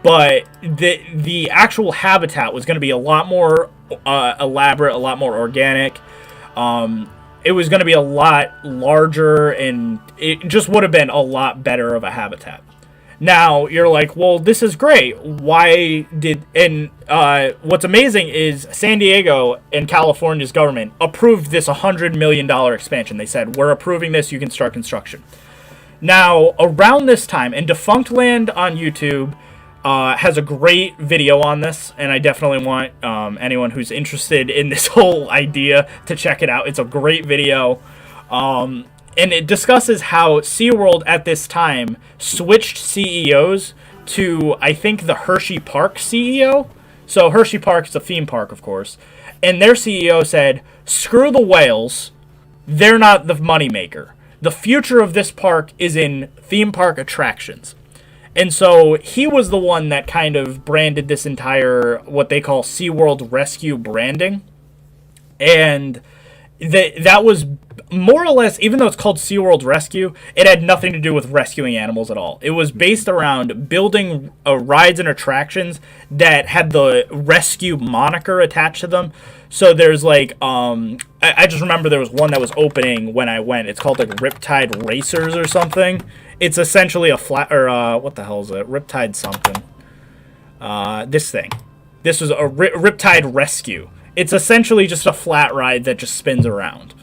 But the actual habitat was going to be a lot more elaborate, a lot more organic. It was going to be a lot larger, and it just would have been a lot better of a habitat. Now, you're like, well, this is great. Why did... And what's amazing is San Diego and California's government approved this $100 million expansion. They said, we're approving this, you can start construction. Now, around this time, and Defunct Land on YouTube has a great video on this, and I definitely want anyone who's interested in this whole idea to check it out. It's a great video. And it discusses how SeaWorld at this time switched CEOs to, I think, the Hershey Park CEO. So Hershey Park is a theme park, of course. And their CEO said, screw the whales. They're not the moneymaker. The future of this park is in theme park attractions. And so he was the one that kind of branded this entire, what they call SeaWorld Rescue branding. And that was more or less, even though it's called SeaWorld Rescue, it had nothing to do with rescuing animals at all. It was based around building rides and attractions that had the rescue moniker attached to them. So there's like, I just remember there was one that was opening when I went. It's called like Riptide Racers or something. It's essentially a flat, or what the hell is it? Riptide something. This thing. This was a Riptide Rescue. It's essentially just a flat ride that just spins around.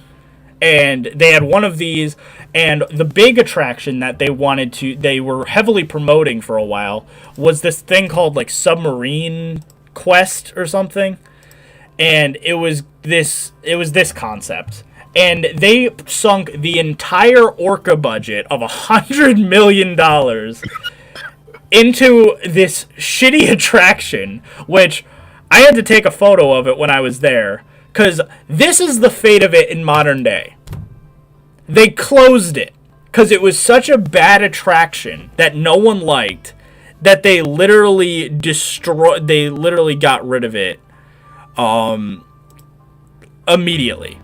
And they had one of these, and the big attraction that they were heavily promoting for a while was this thing called like Submarine Quest or something. And it was this concept. And they sunk the entire Orca budget of $100 million into this shitty attraction, which I had to take a photo of it when I was there, because this is the fate of it in modern day. They closed it because it was such a bad attraction that no one liked that they literally got rid of it immediately.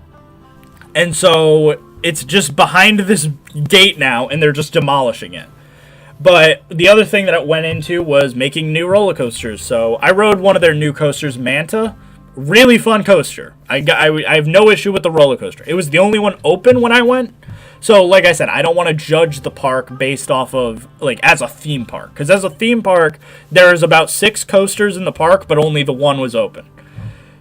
And so it's just behind this gate now, and they're just demolishing it. But the other thing that it went into was making new roller coasters. So I rode one of their new coasters, Manta. Really fun coaster. I have no issue with the roller coaster. It was the only one open when I went. So like I said, I don't want to judge the park based off of, like, as a theme park. Because as a theme park, there's about 6 coasters in the park, but only the one was open.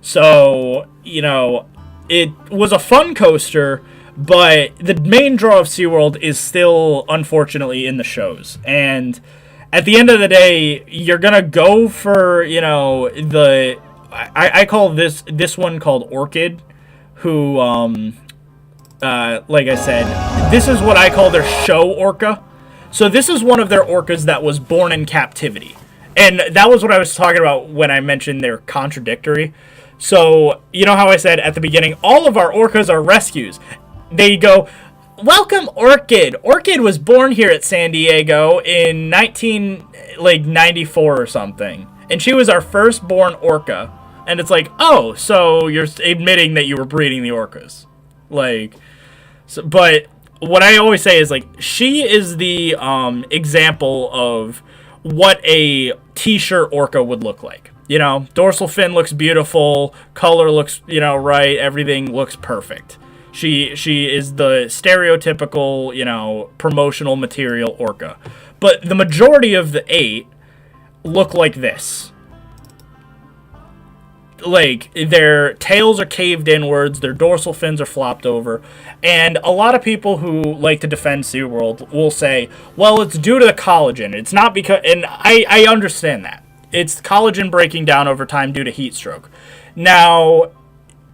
So, you know, it was a fun coaster, but the main draw of SeaWorld is still, unfortunately, in the shows. And at the end of the day, you're going to go for, you know, I call this one called Orchid, who, like I said, this is what I call their show orca. So this is one of their orcas that was born in captivity. And that was what I was talking about when I mentioned they're contradictory. So, you know how I said at the beginning, all of our orcas are rescues. They go, welcome Orchid. Orchid was born here at San Diego in 1994 or something. And she was our firstborn orca. And it's like, oh, so you're admitting that you were breeding the orcas. Like, so, but what I always say is, like, she is the example of what a t-shirt orca would look like. You know, dorsal fin looks beautiful, color looks, you know, right, everything looks perfect. She is the stereotypical, you know, promotional material orca. But the majority of the 8 look like this. Like, their tails are caved inwards, their dorsal fins are flopped over, and a lot of people who like to defend SeaWorld will say, well, it's due to the collagen. It's not because, and I understand that. It's collagen breaking down over time due to heat stroke. Now,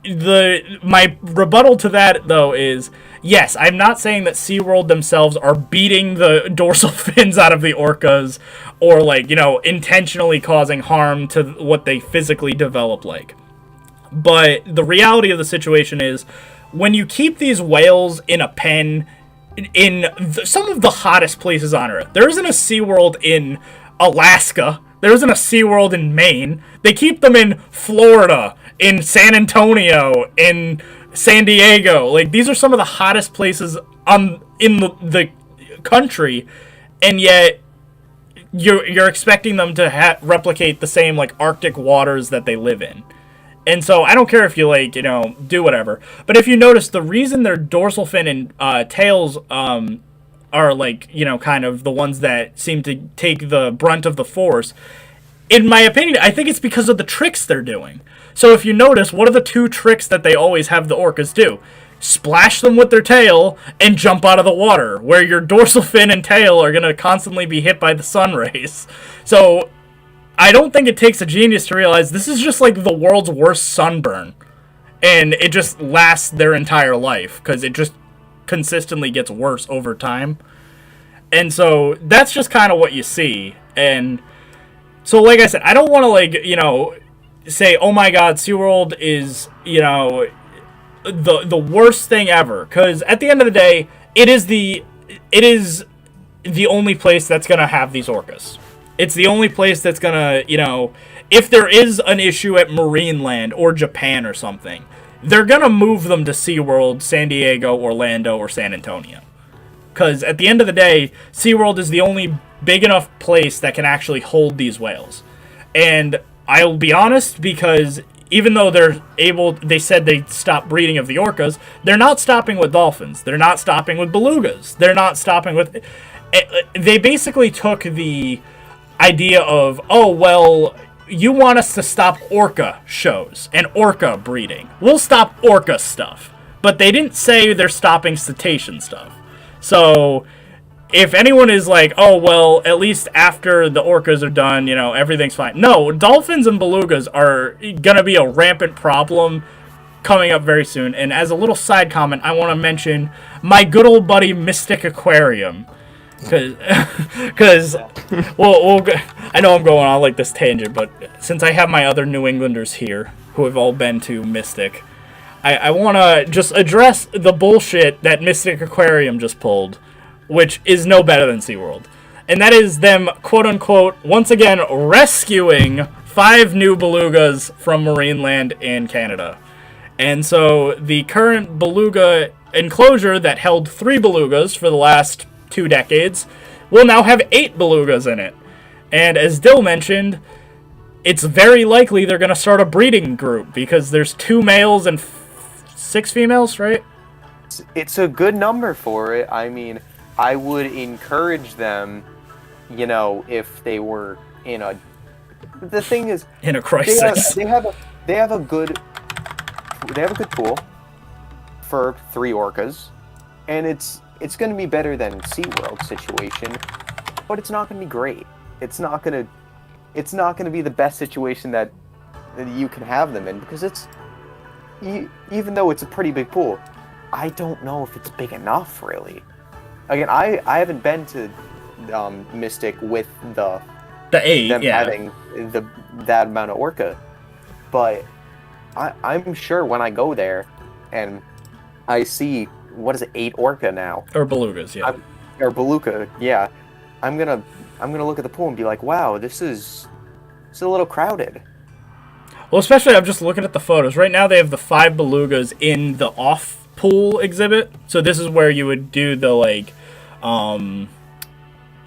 my rebuttal to that, though, is, yes, I'm not saying that SeaWorld themselves are beating the dorsal fins out of the orcas or, like, you know, intentionally causing harm to what they physically develop like. But the reality of the situation is, when you keep these whales in a pen in some of the hottest places on Earth, there isn't a SeaWorld in Alaska. There isn't a SeaWorld in Maine. They keep them in Florida, in San Antonio, in San Diego. Like, these are some of the hottest places in the country, and yet you're expecting them to replicate the same, like, Arctic waters that they live in. And so I don't care if you, like, you know, do whatever. But if you notice, the reason their dorsal fin and tails are, like, you know, kind of the ones that seem to take the brunt of the force, in my opinion, I think it's because of the tricks they're doing. So if you notice, what are the 2 tricks that they always have the orcas do? Splash them with their tail and jump out of the water, where your dorsal fin and tail are going to constantly be hit by the sun rays. So I don't think it takes a genius to realize this is just like the world's worst sunburn. And it just lasts their entire life, because it just consistently gets worse over time. And so that's just kind of what you see. And so, like I said, I don't want to, like, you know, say, oh my god, SeaWorld is, you know, the worst thing ever. Because at the end of the day, it is the only place that's going to have these orcas. It's the only place that's going to, you know, if there is an issue at Marineland or Japan or something, they're going to move them to SeaWorld, San Diego, Orlando, or San Antonio. Because at the end of the day, SeaWorld is the only big enough place that can actually hold these whales. And I'll be honest, because even though they said they stopped breeding of the orcas, they're not stopping with dolphins. They're not stopping with belugas. They're not stopping with... they basically took the idea of, oh, well, you want us to stop orca shows and orca breeding. We'll stop orca stuff. But they didn't say they're stopping cetacean stuff. So if anyone is like, oh, well, at least after the orcas are done, everything's fine. No, dolphins and belugas are going to be a rampant problem coming up very soon. And as a little side comment, I want to mention my good old buddy Mystic Aquarium. Because I know I'm going on like this tangent, but since I have my other New Englanders here who have all been to Mystic, I want to just address the bullshit that Mystic Aquarium just pulled, which is no better than SeaWorld. And that is them, quote-unquote, once again rescuing 5 new belugas from Marineland in Canada. And so the current beluga enclosure that held 3 belugas for the last 2 decades will now have 8 belugas in it. And as Dill mentioned, it's very likely they're going to start a breeding group because there's 2 males and 6 females, right? It's a good number for it. I mean, I would encourage them, if they were in a... The thing is... In a crisis. They have a good pool for 3 orcas, and it's going to be better than SeaWorld's situation, but it's not going to be great. It's not going to be the best situation that you can have them in, because even though it's a pretty big pool, I don't know if it's big enough, really. Again, I haven't been to Mystic with them 8, having that amount of orca, but I'm sure when I go there and I see, 8 orca now? Or belugas, yeah. Or beluga, yeah. I'm gonna look at the pool and be like, wow, this is a little crowded. Well, especially I'm just looking at the photos. Right now they have the 5 belugas in the off-pool exhibit. So this is where you would do the,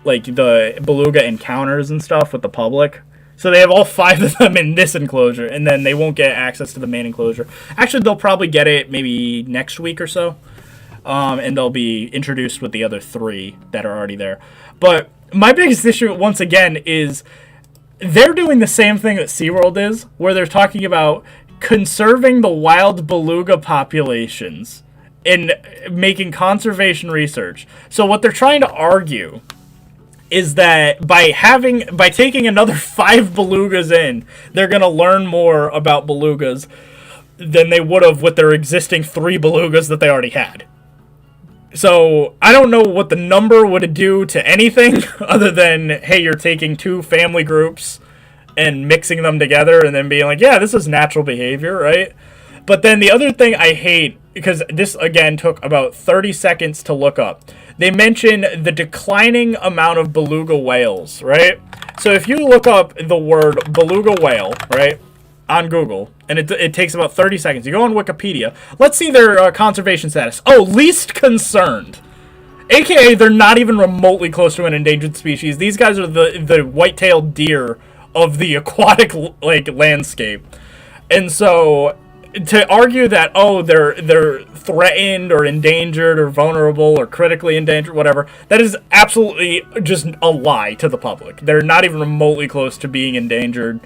the Beluga Encounters and stuff with the public. So they have all 5 of them in this enclosure, and then they won't get access to the main enclosure. Actually, they'll probably get it maybe next week or so. And they'll be introduced with the other 3 that are already there. But my biggest issue, once again, is they're doing the same thing that SeaWorld is, where they're talking about conserving the wild beluga populations and making conservation research. So what they're trying to argue is that by taking another 5 belugas in, they're going to learn more about belugas than they would have with their existing 3 belugas that they already had. So I don't know what the number would do to anything other than, hey, you're taking 2 family groups and mixing them together and then being like, yeah, this is natural behavior, right? But then the other thing I hate, because this, again, took about 30 seconds to look up, they mention the declining amount of beluga whales, right? So if you look up the word beluga whale, right, on Google, and it takes about 30 seconds. You go on Wikipedia. Let's see their conservation status. Oh, least concerned. AKA, they're not even remotely close to an endangered species. These guys are the white-tailed deer of the aquatic landscape. And so to argue that, oh, they're threatened or endangered or vulnerable or critically endangered, whatever, that is absolutely just a lie to the public. They're not even remotely close to being endangered.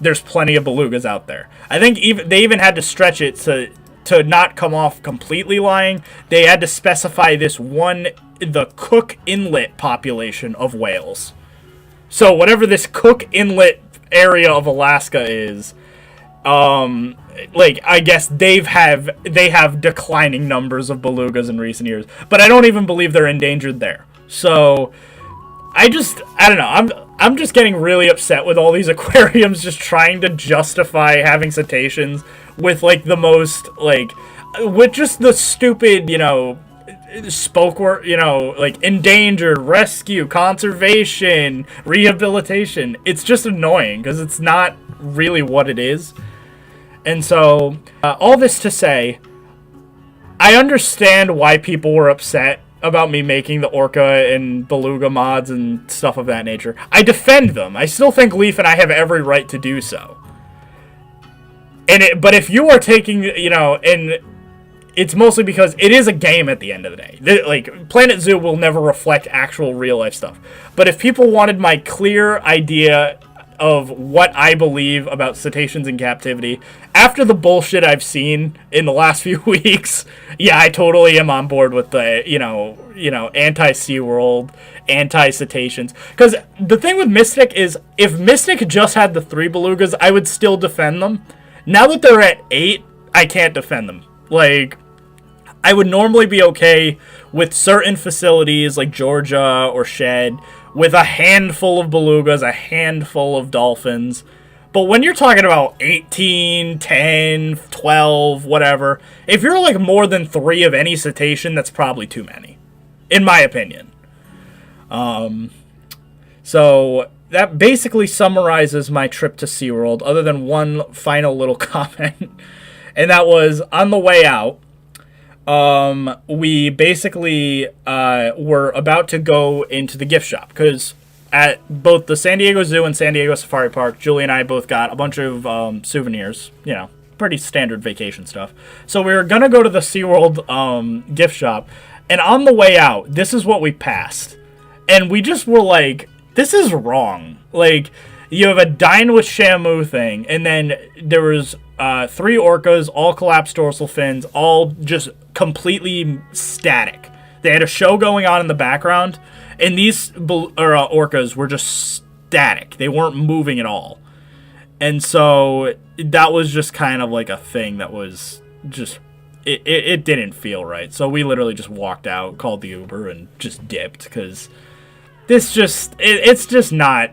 There's plenty of belugas out there. I think they even had to stretch it to not come off completely lying. They had to specify the Cook Inlet population of whales. So whatever this Cook Inlet area of Alaska is, I guess they have declining numbers of belugas in recent years. But I don't even believe they're endangered there. So I don't know. I'm just getting really upset with all these aquariums just trying to justify having cetaceans with, the most, with just the stupid, spoke word, endangered, rescue, conservation, rehabilitation. It's just annoying because it's not really what it is. And so, all this to say, I understand why people were upset about me making the orca and beluga mods and stuff of that nature. I defend them. I still think Leaf and I have every right to do so. But if you are taking, and it's mostly because it is a game at the end of the day. Like, Planet Zoo will never reflect actual real-life stuff. But if people wanted my clear idea of what I believe about cetaceans in captivity, after the bullshit I've seen in the last few weeks, yeah, I totally am on board with the, anti-SeaWorld, anti-cetaceans. Because the thing with Mystic is, if Mystic just had the 3 belugas, I would still defend them. Now that they're at 8, I can't defend them. Like, I would normally be okay with certain facilities like Georgia or Shed with a handful of belugas, a handful of dolphins. But when you're talking about 18, 10, 12, whatever, if you're like more than 3 of any cetacean, that's probably too many, in my opinion. So that basically summarizes my trip to SeaWorld, other than one final little comment. And that was, on the way out, we basically were about to go into the gift shop, because at both the San Diego Zoo and San Diego Safari Park, Julie and I both got a bunch of souvenirs, pretty standard vacation stuff. So we were going to go to the SeaWorld gift shop, and on the way out, this is what we passed. And we just were like, this is wrong. Like, you have a Dine with Shamu thing, and then there was 3 orcas, all collapsed dorsal fins, all just completely static. They had a show going on in the background, and these orcas were just static. They weren't moving at all. And so that was just kind of like a thing that was just, it didn't feel right. So we literally just walked out, called the Uber, and just dipped, because it's just not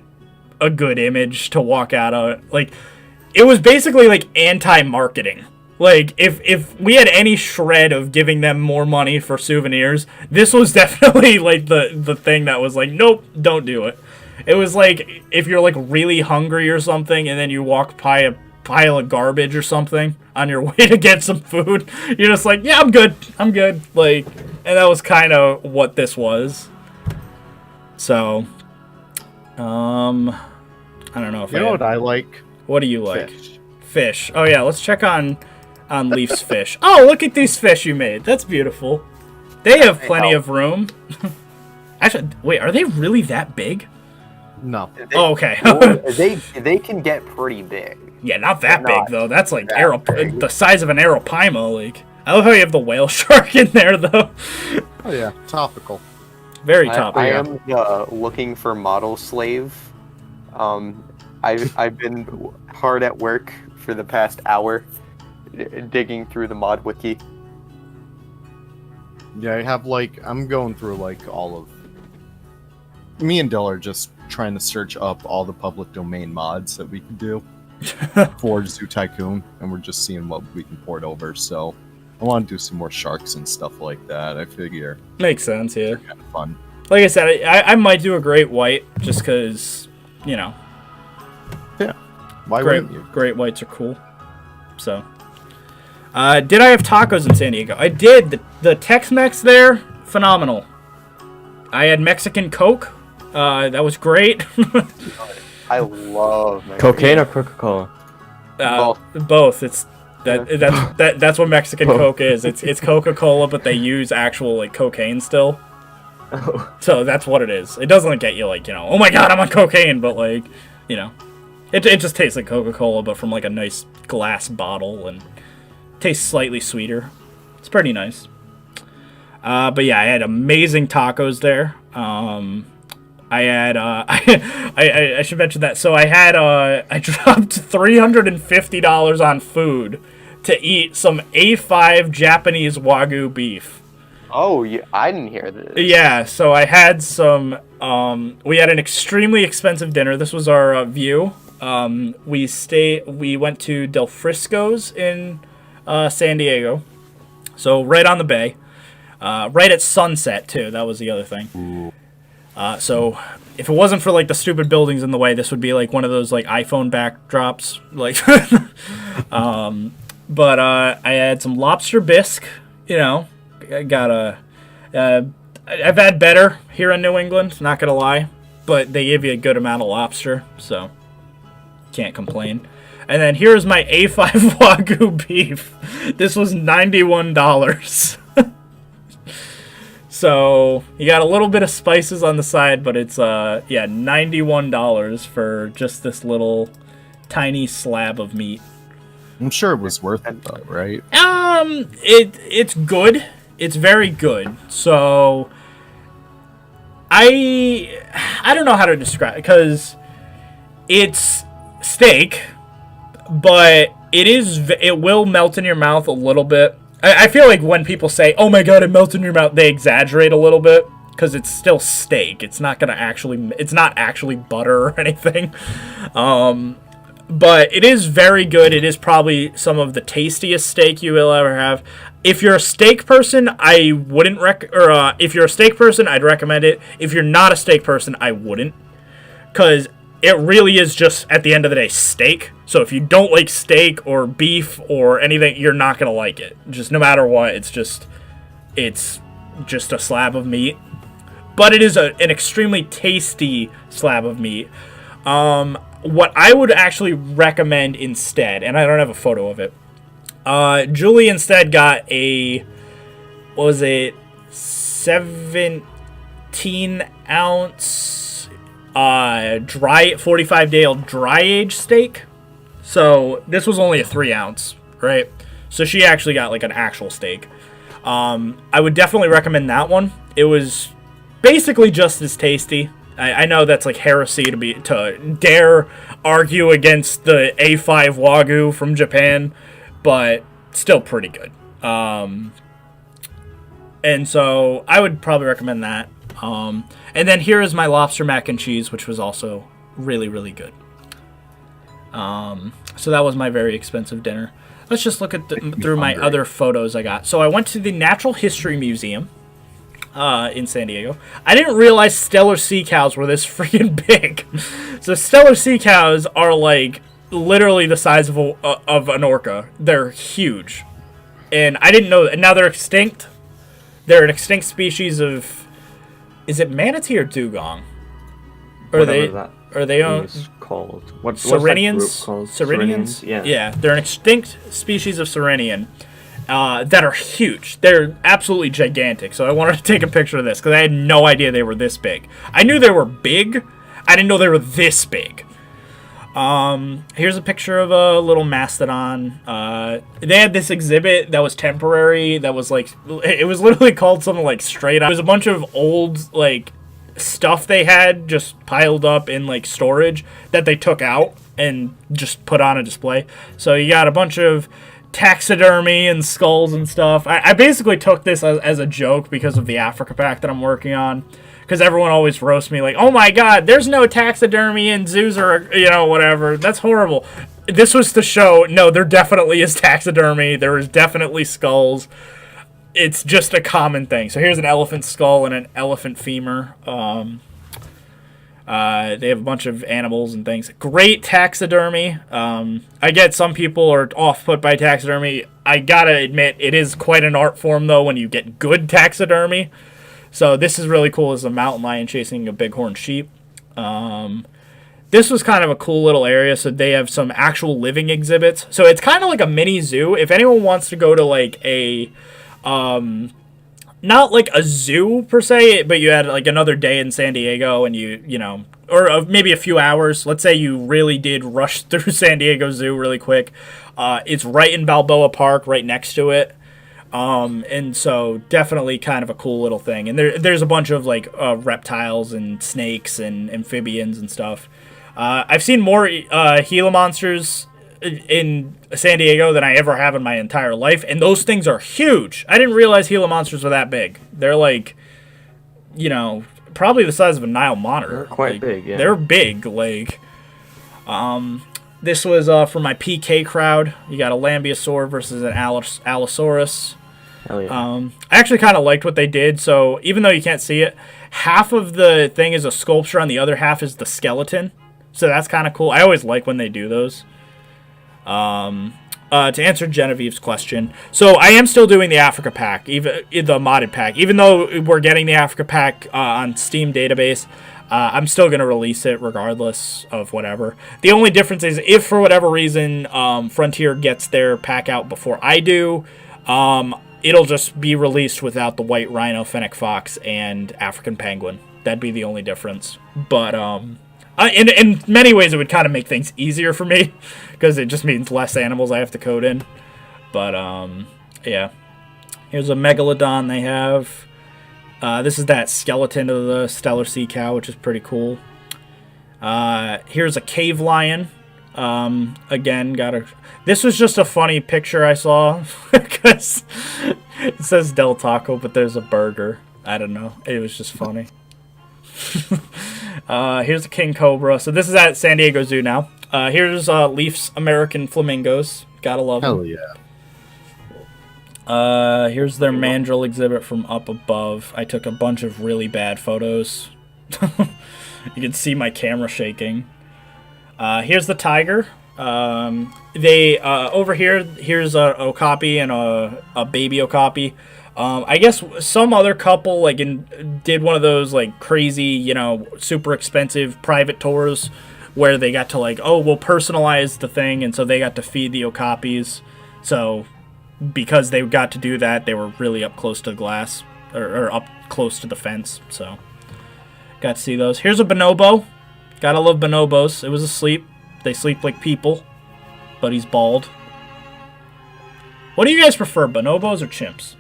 a good image to walk out of. Like, it was basically like anti-marketing. Like, if we had any shred of giving them more money for souvenirs, this was definitely like the thing that was like, nope, don't do it. It was like if you're like really hungry or something, and then you walk by a pile of garbage or something on your way to get some food, you're just like, yeah, I'm good. Like, and that was kind of what this was. So, I don't know if you know what I like. What do you like? Fish. Oh yeah, let's check on Leaf's fish. Oh, look at these fish you made. That's beautiful. They have plenty of room. Actually, wait, are they really that big? No. Oh, okay. they can get pretty big. Yeah, not that big though. That's like the size of an Arapaima. Like, I love how you have the whale shark in there though. Oh yeah, topical. Very topical. I am looking for model slave. I've been hard at work for the past hour digging through the mod wiki. Yeah, I have I'm going through all of. Me and Dill are just trying to search up all the public domain mods that we can do for Zoo Tycoon, and we're just seeing what we can port over. So I want to do some more sharks and stuff like that. I figure makes sense. Yeah, kind of fun. Like I said, I might do a great white just because Yeah. Why wouldn't you? Great whites are cool. So, did I have tacos in San Diego? I did. The Tex-Mex there, phenomenal. I had Mexican Coke. That was great. I love Mexican. Cocaine or Coca-Cola? Both. It's that's what Mexican Coke is. It's Coca-Cola, but they use actual cocaine still. Oh. So that's what it is. It doesn't get you oh my god, I'm on cocaine, but it just tastes like Coca-Cola, but from a nice glass bottle, and tastes slightly sweeter. It's pretty nice. But yeah, I had amazing tacos there. I had I should mention that. So I had I dropped $350 on food to eat some A5 Japanese Wagyu beef. Oh, yeah, I didn't hear this. Yeah, so I had some. We had an extremely expensive dinner. This was our view. We went to Del Frisco's in San Diego, so right on the bay, right at sunset too. That was the other thing. So if it wasn't for the stupid buildings in the way, this would be one of those iPhone backdrops. But I had some lobster bisque. I got I've had better here in New England, not gonna lie, but they give you a good amount of lobster, so can't complain. And then here's my A5 Wagyu beef. This was $91. So you got a little bit of spices on the side, but it's yeah, $91 for just this little tiny slab of meat. I'm sure it was worth it though, right? It's good. It's very good. So I don't know how to describe it, because it's steak, but it will melt in your mouth a little bit. I feel like when people say, "Oh my god, it melts in your mouth," they exaggerate a little bit, because it's still steak. It's not actually butter or anything. But it is very good. It is probably some of the tastiest steak you will ever have. If you're a steak person, I wouldn't if you're a steak person, I'd recommend it. If you're not a steak person, I wouldn't, because it really is just, at the end of the day, steak. So if you don't like steak or beef or anything, you're not going to like it. Just no matter what, it's just a slab of meat. But it is an extremely tasty slab of meat. What I would actually recommend instead, and I don't have a photo of it, Julie instead got what was it, 17-ounce 45-day old dry age steak. So this was only a 3-ounce, right? So she actually got like an actual steak. I would definitely recommend that one. It was basically just as tasty. I know that's like heresy to dare argue against the A5 Wagyu from Japan, but still pretty good. And so I would probably recommend that. And then here is my lobster mac and cheese, which was also really, really good. So that was my very expensive dinner. Let's just look at through my other photos I got. So I went to the Natural History Museum in San Diego. I didn't realize Steller sea cows were this freaking big. So Steller sea cows are like literally the size of an orca. They're huge. And I didn't know that. Now they're extinct. They're an extinct species of... Is it manatee or dugong? Are they called? What's Sirenians? that group called? Sirenians? Yeah. They're an extinct species of Sirenian that are huge. They're absolutely gigantic. So I wanted to take a picture of this because I had no idea they were this big. I knew they were big. I didn't know they were this big. Here's a picture of a little mastodon. They had this exhibit that was temporary, that was like, it was literally called something like Straight Up. It was a bunch of old, like, stuff they had just piled up in, like, storage that they took out and just put on a display. So you got a bunch of taxidermy and skulls and stuff. I basically took this as a joke because of the Africa Pack that I'm working on. Because everyone always roasts me like, oh my god, there's no taxidermy in zoos or, whatever. That's horrible. This was to show, no, there definitely is taxidermy. There is definitely skulls. It's just a common thing. So here's an elephant skull and an elephant femur. They have a bunch of animals and things. Great taxidermy. I get some people are off-put by taxidermy. I gotta admit, it is quite an art form, though, when you get good taxidermy. So this is really cool. This is a mountain lion chasing a bighorn sheep. This was kind of a cool little area. So they have some actual living exhibits. So it's kind of like a mini zoo. If anyone wants to go to like a, not like a zoo per se, but you had like another day in San Diego and or maybe a few hours. Let's say you really did rush through San Diego Zoo really quick. It's right in Balboa Park, right next to it. And so definitely kind of a cool little thing. And there's a bunch of like reptiles and snakes and amphibians and stuff. I've seen more Gila Monsters in San Diego than I ever have in my entire life. And those things are huge. I didn't realize Gila Monsters were that big. They're like, probably the size of a Nile monitor. They're quite big, yeah. They're big, like... This was for my PK crowd. You got a Lambeosaur versus an Allosaurus. Hell yeah. I actually kind of liked what they did. So even though you can't see it, half of the thing is a sculpture, and the other half is the skeleton. So that's kind of cool. I always like when they do those. To answer Genevieve's question, so I am still doing the Africa pack, even the modded pack. Even though we're getting the Africa pack on Steam database, I'm still going to release it regardless of whatever. The only difference is if for whatever reason Frontier gets their pack out before I do, it'll just be released without the white rhino, fennec fox, and African penguin. That'd be the only difference. But in many ways, it would kind of make things easier for me because it just means less animals I have to code in. But yeah, here's a megalodon they have. This is that skeleton of the stellar sea cow, which is pretty cool. Here's a cave lion. Again, this was just a funny picture I saw because it says Del Taco, but there's a burger. I don't know. It was just funny. Here's a king cobra. So this is at San Diego Zoo now. Here's Leaf's American flamingos. Gotta love them. Hell yeah. Here's their mandrill exhibit from up above. I took a bunch of really bad photos. You can see my camera shaking. Here's the tiger. Over here's a okapi and a baby okapi. I guess some other couple did one of those crazy, super expensive private tours where they got to we'll personalize the thing, and so they got to feed the okapis. So because they got to do that, they were really up close to the glass or up close to the fence. So got to see those. Here's a bonobo. Gotta love bonobos. It was asleep. They sleep like people, but he's bald. What do you guys prefer, bonobos or chimps?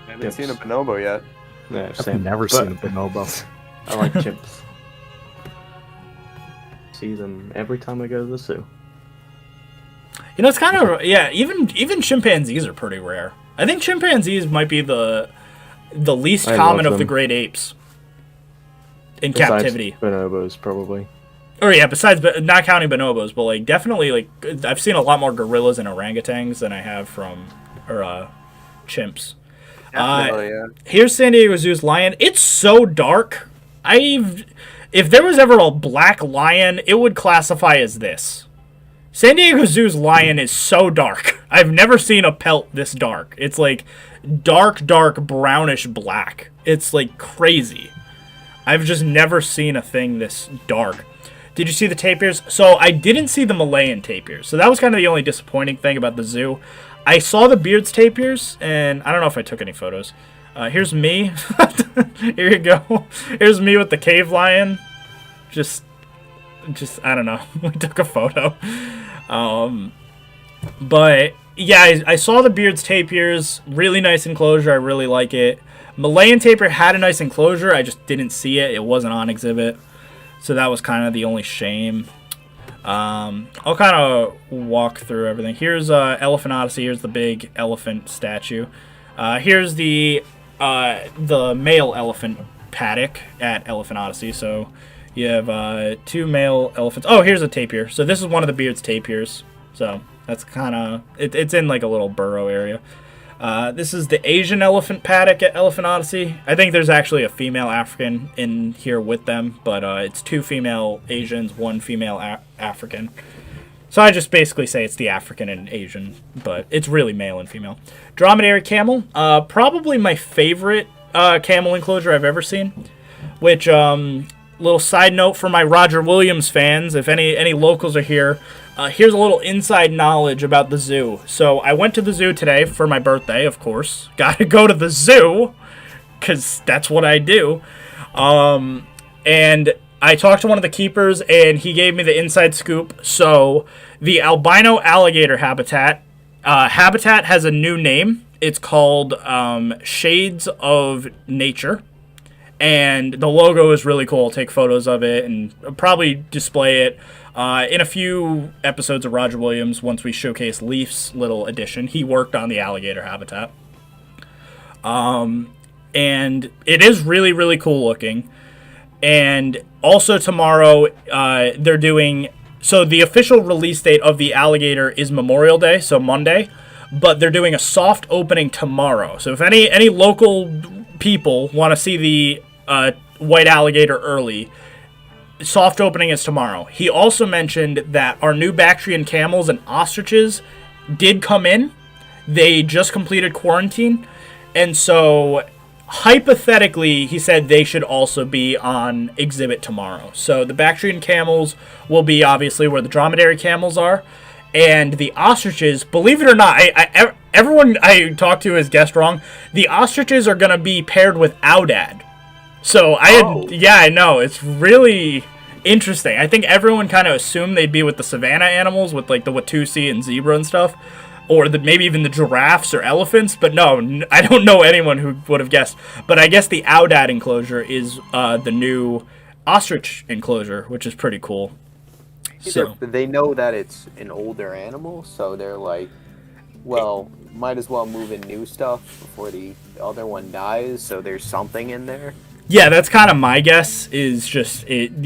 I haven't seen a bonobo yet. Yeah, I've never seen a bonobo. I like chimps. See them every time I go to the zoo. It's kind of even chimpanzees are pretty rare. I think chimpanzees might be the least common of the great apes in captivity. Bonobos, probably. Or yeah, besides not counting bonobos, but definitely I've seen a lot more gorillas and orangutans than I have from chimps. Definitely, yeah. Here's San Diego Zoo's lion. It's so dark. If there was ever a black lion, it would classify as this. San Diego Zoo's lion is so dark. I've never seen a pelt this dark. It's dark brownish black. It's crazy. I've just never seen a thing this dark. Did you see the tapirs? So I didn't see the Malayan tapirs. So that was kind of the only disappointing thing about the zoo. I saw the Beard's tapirs, and I don't know if I took any photos. Here's me. Here you go. Here's me with the cave lion. Just I don't know. We took a photo. But yeah, I saw the Beard's tapirs. Really nice enclosure. I really like it. Malayan tapir had a nice enclosure. I just didn't see it. It wasn't on exhibit. So that was kind of the only shame. I'll kind of walk through everything. Here's Elephant Odyssey. Here's the big elephant statue. Here's the male elephant Paddock at Elephant Odyssey. So you have 2 male elephants. Oh, here's a tapir. So this is one of the Beard's tapirs. So that's kind of it's in a little burrow area. This is the Asian elephant Paddock at Elephant Odyssey. I think there's actually a female African in here with them, but it's 2 female Asians, 1 female African. So I just basically say it's the African and Asian, but it's really male and female. Dromedary camel, probably my favorite camel enclosure I've ever seen. Which, little side note for my Roger Williams fans, if any locals are here, here's a little inside knowledge about the zoo. So I went to the zoo today for my birthday, of course. Gotta go to the zoo, because that's what I do. And I talked to one of the keepers, and he gave me the inside scoop. So the albino alligator habitat has a new name. It's called Shades of Nature. And the logo is really cool. I'll take photos of it and probably display it in a few episodes of Roger Williams once we showcase Leaf's little addition. He worked on the alligator habitat. And it is really, really cool looking. And also tomorrow, they're doing... So the official release date of the alligator is Memorial Day, so Monday. But they're doing a soft opening tomorrow. So if any local people want to see the white alligator early, soft opening is tomorrow. He also mentioned that our new Bactrian camels and ostriches did come in. They just completed quarantine. And so, hypothetically, he said they should also be on exhibit tomorrow. So, the Bactrian camels will be obviously where the dromedary camels are. And the ostriches, believe it or not, everyone I talked to has guessed wrong. The ostriches are going to be paired with Aoudad. So, I know. It's really interesting. I think everyone kind of assumed they'd be with the savanna animals, with like the Watusi and zebra and stuff. Or maybe even the giraffes or elephants. But no, I don't know anyone who would have guessed. But I guess the Aoudad enclosure is the new ostrich enclosure, which is pretty cool. So they know that it's an older animal, so they're like, well, might as well move in new stuff before the other one dies, so there's something in there. Yeah, that's kind of my guess, is just, here's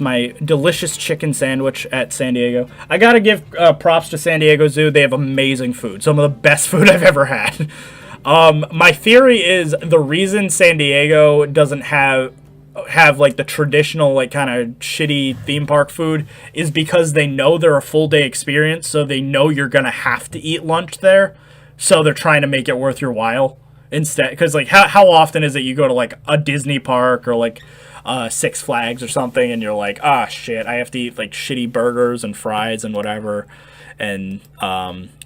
my delicious chicken sandwich at San Diego. I gotta give props to San Diego Zoo. They have amazing food. Some of the best food I've ever had. My theory is the reason San Diego doesn't have like the traditional like kind of shitty theme park food is because they know they're a full day experience, so they know you're gonna have to eat lunch there, so they're trying to make it worth your while instead. Because like how often is it you go to like a Disney park or like Six Flags or something and you're like, shit, I have to eat like shitty burgers and fries and whatever. And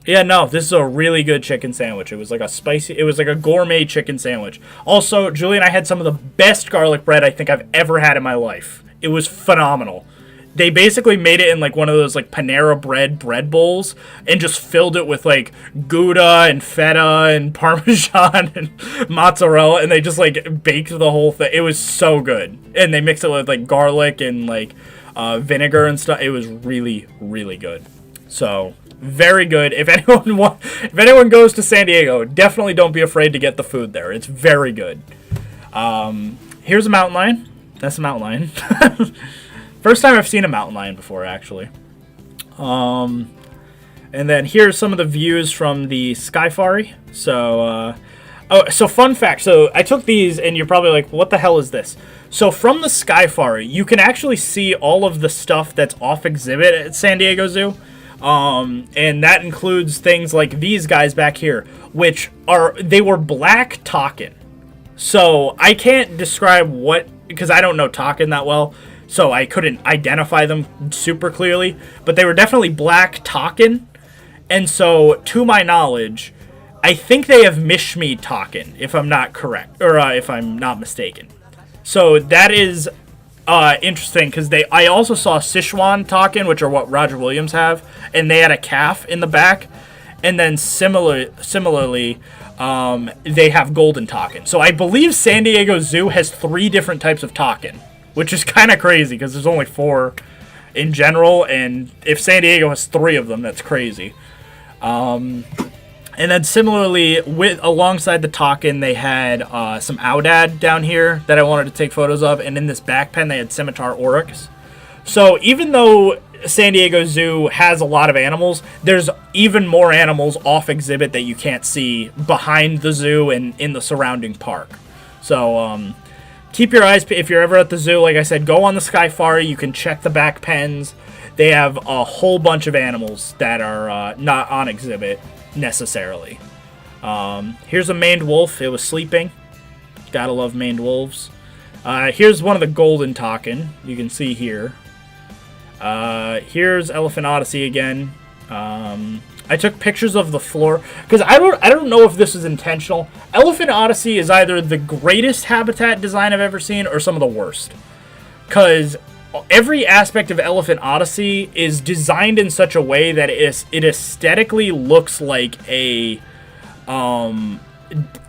this is a really good chicken sandwich. It was like a gourmet chicken sandwich. Also, Julie and I had some of the best garlic bread I think I've ever had in my life. It was phenomenal. They basically made it in like one of those like Panera bread bowls and just filled it with like Gouda and feta and Parmesan and mozzarella, and they just like baked the whole thing. It was so good. And they mixed it with like garlic and like vinegar and stuff. It was really, really good. So, very good. If anyone goes to San Diego, definitely don't be afraid to get the food there. It's very good. Here's a mountain lion. That's a mountain lion. First time I've seen a mountain lion before, actually. And then here's some of the views from the Skyfari. So, so fun fact. So I took these, and you're probably like, what the hell is this? So from the Skyfari, you can actually see all of the stuff that's off exhibit at San Diego Zoo. And that includes things like these guys back here, which they were black takin. So I can't describe because I don't know takin that well. So I couldn't identify them super clearly, but they were definitely black takin. And so, to my knowledge, I think they have Mishmi takin, if I'm not correct, or if I'm not mistaken. So that is interesting, because I also saw Sichuan takin, which are what Roger Williams have, and they had a calf in the back. And then similarly, they have golden takin. So I believe San Diego Zoo has 3 different types of takin, which is kind of crazy because there's only 4 in general, and if San Diego has 3 of them, that's crazy. And then similarly, alongside the takin, they had some Aoudad down here that I wanted to take photos of, and in this back pen, they had scimitar oryx. So even though San Diego Zoo has a lot of animals, there's even more animals off exhibit that you can't see behind the zoo and in the surrounding park. So, keep your eyes, if you're ever at the zoo, like I said, go on the Skyfari. You can check the back pens. They have a whole bunch of animals that are not on exhibit necessarily. Here's a maned wolf. It was sleeping. Gotta love maned wolves. Here's one of the golden takin. You can see here. Here's Elephant Odyssey again. I took pictures of the floor because I don't know if this is intentional. Elephant Odyssey is either the greatest habitat design I've ever seen or some of the worst. Because every aspect of Elephant Odyssey is designed in such a way that it aesthetically looks like a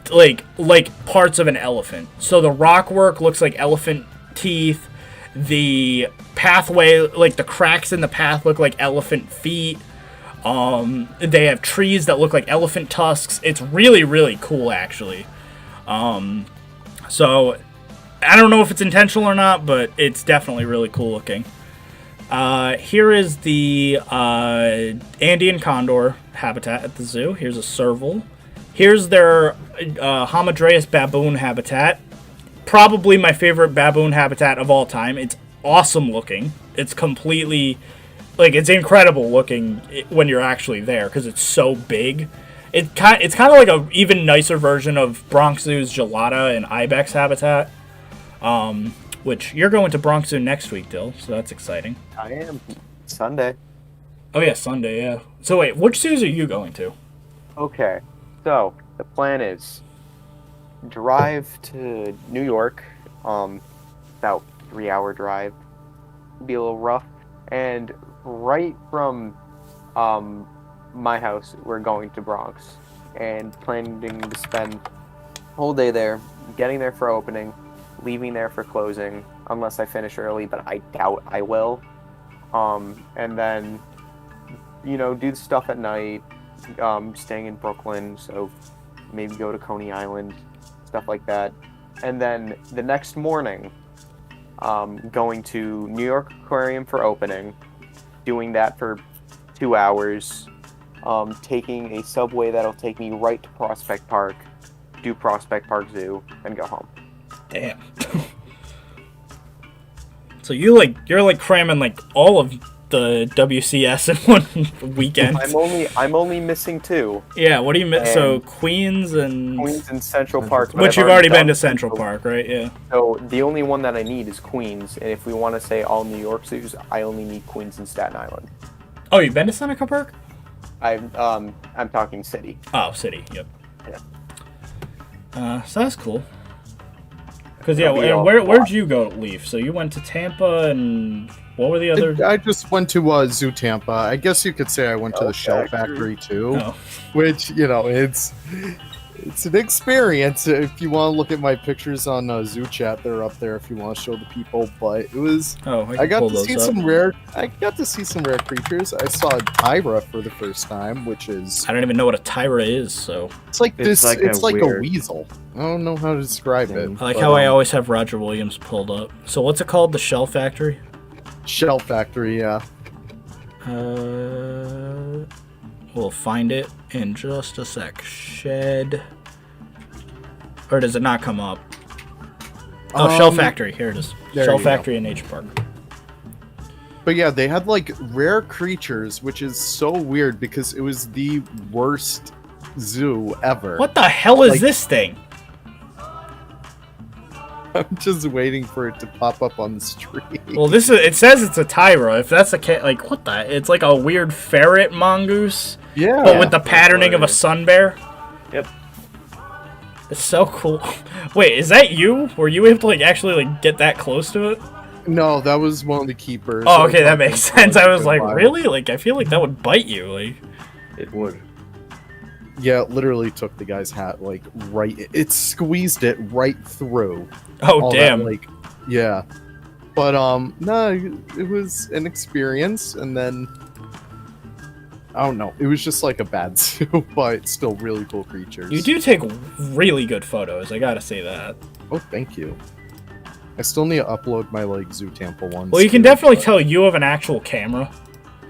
like parts of an elephant. So the rock work looks like elephant teeth. The pathway, like the cracks in the path, look like elephant feet. They have trees that look like elephant tusks. It's really, really cool, actually. So, I don't know if it's intentional or not, but it's definitely really cool looking. Here is the Andean condor habitat at the zoo. Here's a serval. Here's their Hamadrius baboon habitat. probably my favorite baboon habitat of all time. It's awesome looking. It's completely, like, it's incredible looking when you're actually there because it's so big. It's kind of like a even nicer version of Bronx Zoo's gelada and ibex habitat. Which you're going to Bronx Zoo next week, Dill, so that's exciting. I am. Sunday. Oh yeah, Sunday, yeah. So wait, which zoos are you going to? Okay, so the plan is drive to New York, about 3-hour drive, be a little rough, and right from my house we're going to Bronx and planning to spend a whole day there, getting there for opening, leaving there for closing, unless I finish early, but I doubt I will. And then, you know, do the stuff at night, staying in Brooklyn, so maybe go to Coney Island, stuff like that. And then the next morning, going to New York Aquarium for opening, doing that for 2 hours, taking a subway that'll take me right to Prospect Park, do Prospect Park Zoo, and go home. Damn. So you're like cramming like all of the WCS in one weekend. I'm only missing 2. Yeah, what do you miss? So Queens and Central Park, which you've already been to Central Park, right? Yeah. So the only one that I need is Queens, and if we want to say all New York zoos, I only need Queens and Staten Island. Oh, you've been to Seneca Park? I'm talking city. Oh, city. Yep. Yeah. So that's cool. Because yeah, and where'd you go leave? So you went to Tampa, and what were the other? I just went to Zoo Tampa. I guess you could say I went to the Shell Factory too, which, you know, it's an experience. If you want to look at my pictures on Zoo Chat, they're up there if you want to show the people. But it was I got to see some rare creatures. I saw a Tyra for the first time, which is I don't even know what a Tyra is. So it's like a weasel. I don't know how to describe it. I like how I always have Roger Williams pulled up. So what's it called? The Shell Factory? Shell Factory, yeah. We'll find it in just a sec. Shed. Or does it not come up? Oh, Shell Factory. Here it is. Shell Factory in Nature Park. But yeah, they had like rare creatures, which is so weird because it was the worst zoo ever. What the hell is this thing? I'm just waiting for it to pop up on the screen. Well, it says it's a Tyra. If that's the case, like, what the? It's like a weird ferret mongoose. Yeah. But with the patterning of a sun bear. Yep. It's so cool. Wait, is that you? Were you able to like actually like get that close to it? No, that was one of the keepers. Oh, okay, that makes sense. I was like, really? Like, I feel like that would bite you. Like, it would. Yeah, it literally took the guy's hat, like, right... It squeezed it right through. Oh, damn. That, yeah. But, no, it was an experience, and then... I don't know. It was just like a bad zoo, but still really cool creatures. You do take really good photos, I gotta say that. Oh, thank you. I still need to upload my, Zoo Tampa ones. Well, you can definitely tell you have an actual camera.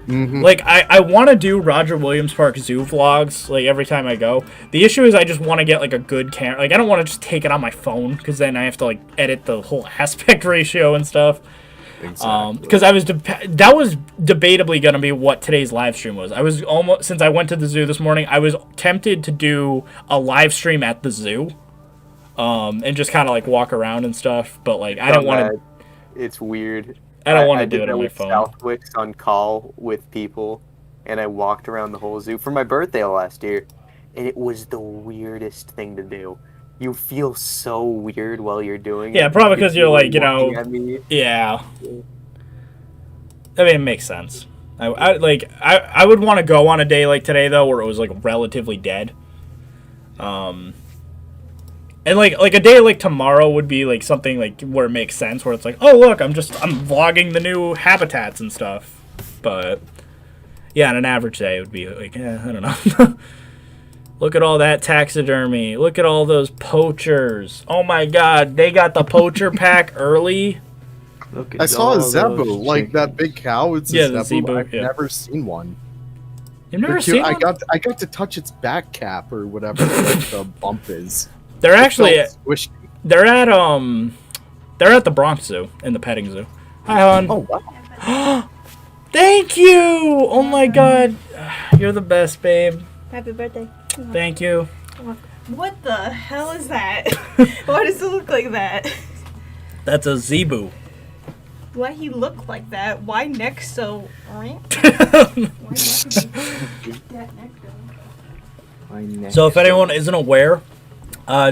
Mm-hmm. Like, I want to do Roger Williams Park Zoo vlogs, like, every time I go. The issue is I just want to get, like, a good camera. Like, I don't want to just take it on my phone, because then I have to, like, edit the whole aspect ratio and stuff. Exactly. Because that was debatably going to be what today's live stream was. I was almost, since I went to the zoo this morning, I was tempted to do a live stream at the zoo. And just kind of, like, walk around and stuff. But, like, I don't want to... It's weird. I don't want to do it on my phone. Southwick's on call with people, and I walked around the whole zoo for my birthday last year, and it was the weirdest thing to do. You feel so weird while you're doing it. Yeah, probably because you're like, you know, yeah. I mean, it makes sense. I would want to go on a day like today though, where it was like relatively dead. And like a day like tomorrow would be like something like where it makes sense, where it's like, oh look, I'm vlogging the new habitats and stuff. But yeah, on an average day it would be like, I don't know. Look at all that taxidermy. Look at all those poachers. Oh my god, they got the poacher pack early. I saw a zebu, like that big cow. It's a zebu. I've yeah. never seen one. You've never seen one? I got to touch its back cap or whatever the bump is. They're actually They're at the Bronx Zoo in the petting zoo. Hi, hon. Oh wow. Thank you. Oh my God, you're the best, babe. Happy birthday. Thank you. What the hell is that? Why does it look like that? That's a zebu. Why he look like that? Why neck so... Why that neck though? So if anyone isn't aware,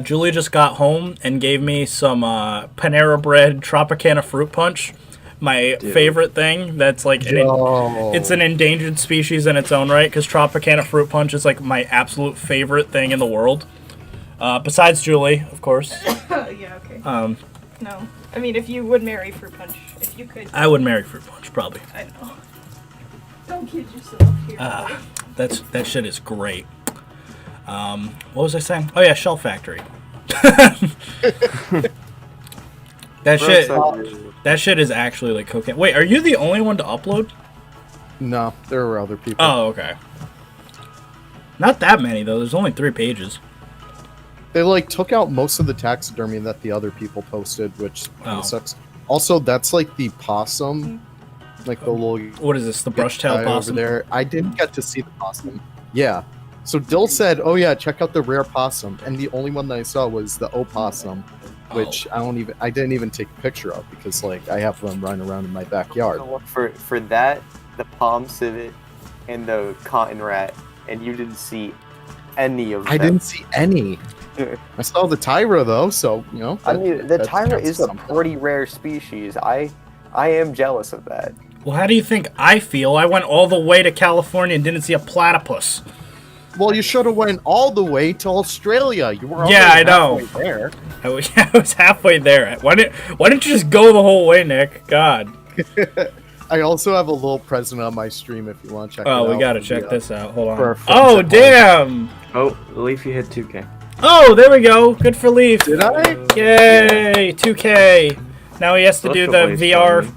Julie just got home and gave me some Panera Bread Tropicana Fruit Punch. My favorite thing. That's like it's an endangered species in its own right, because Tropicana Fruit Punch is like my absolute favorite thing in the world. Besides Julie, of course. Yeah, okay. No. I mean, if you would marry Fruit Punch, if you could. I would marry Fruit Punch, probably. I know. Don't kid yourself here. That shit is great. What was I saying? Oh yeah, Shell Factory. That shit is actually like cocaine. Wait, are you the only one to upload? No, there were other people. Oh, okay. Not that many though. There's only 3 pages. They like took out most of the taxidermy that the other people posted, which kinda sucks. Also, that's like the possum, like the little. What is this? The brush-tailed possum? Over there. I didn't get to see the possum. Yeah. So Dill said, "Oh yeah, check out the rare possum," and the only one that I saw was the opossum, which I didn't even take a picture of because like I have them running around in my backyard. For that, the palm civet and the cotton rat, and you didn't see any of them. I didn't see any. I saw the Tyra though, so you know. I mean, the Tyra is a pretty rare species. I am jealous of that. Well, how do you think I feel? I went all the way to California and didn't see a platypus. Well, you should have went all the way to Australia. You were I know. Halfway there. I was halfway there. Why didn't you just go the whole way, Nick? God. I also have a little present on my stream if you want to check it out. Oh, we gotta check this out. Hold on. Perfect. Oh, damn! Oh, Leafy hit 2K. Oh, there we go. Good for Leaf. Did I? Yay! 2K. Now he has to do the That's VR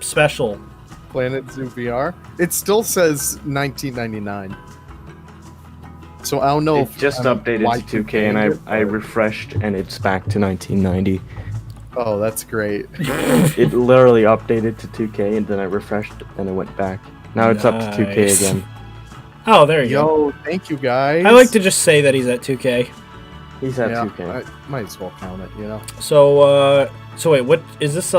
special. Planet Zoo VR. It still says 1999. So I don't know It if just updated to 2K, and I refreshed, and it's back to 1990. Oh, that's great. It literally updated to 2K, and then I refreshed, and it went back. Now it's up to 2K again. Oh, there you go. Yo, thank you guys. I like to just say that he's at 2K. He's at 2K. I might as well count it, you know. So wait, what is this?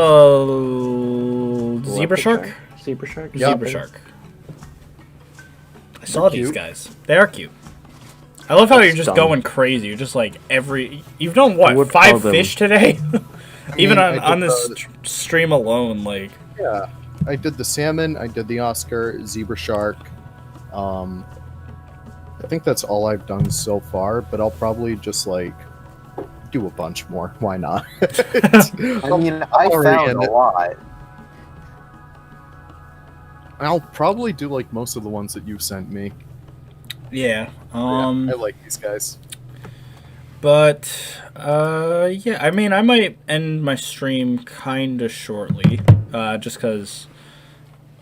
Zebra shark? Zebra shark? Yeah. Zebra shark. I saw these guys. They are cute. I love how you're just going crazy. You're just like you've done what, 5 fish today? Even on this stream alone, like. Yeah, I did the salmon. I did the Oscar, zebra shark. I think that's all I've done so far, but I'll probably just like do a bunch more. Why not? I mean, I found a lot. I'll probably do like most of the ones that you sent me. Yeah. I like these guys. But yeah, I mean, I might end my stream kind of shortly, just because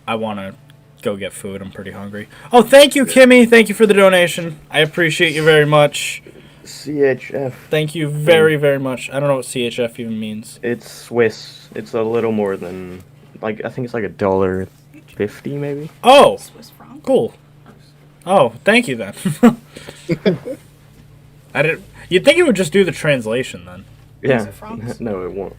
I want to go get food. I'm pretty hungry. Oh, thank you, Kimmy. Thank you for the donation. I appreciate you very much. CHF. Thank you very, very much. I don't know what CHF even means. It's Swiss. It's a little more than, like, I think it's like $1.50 maybe. Oh, cool. Oh, thank you then. I didn't. You'd think it would just do the translation then. Yeah. No, it won't.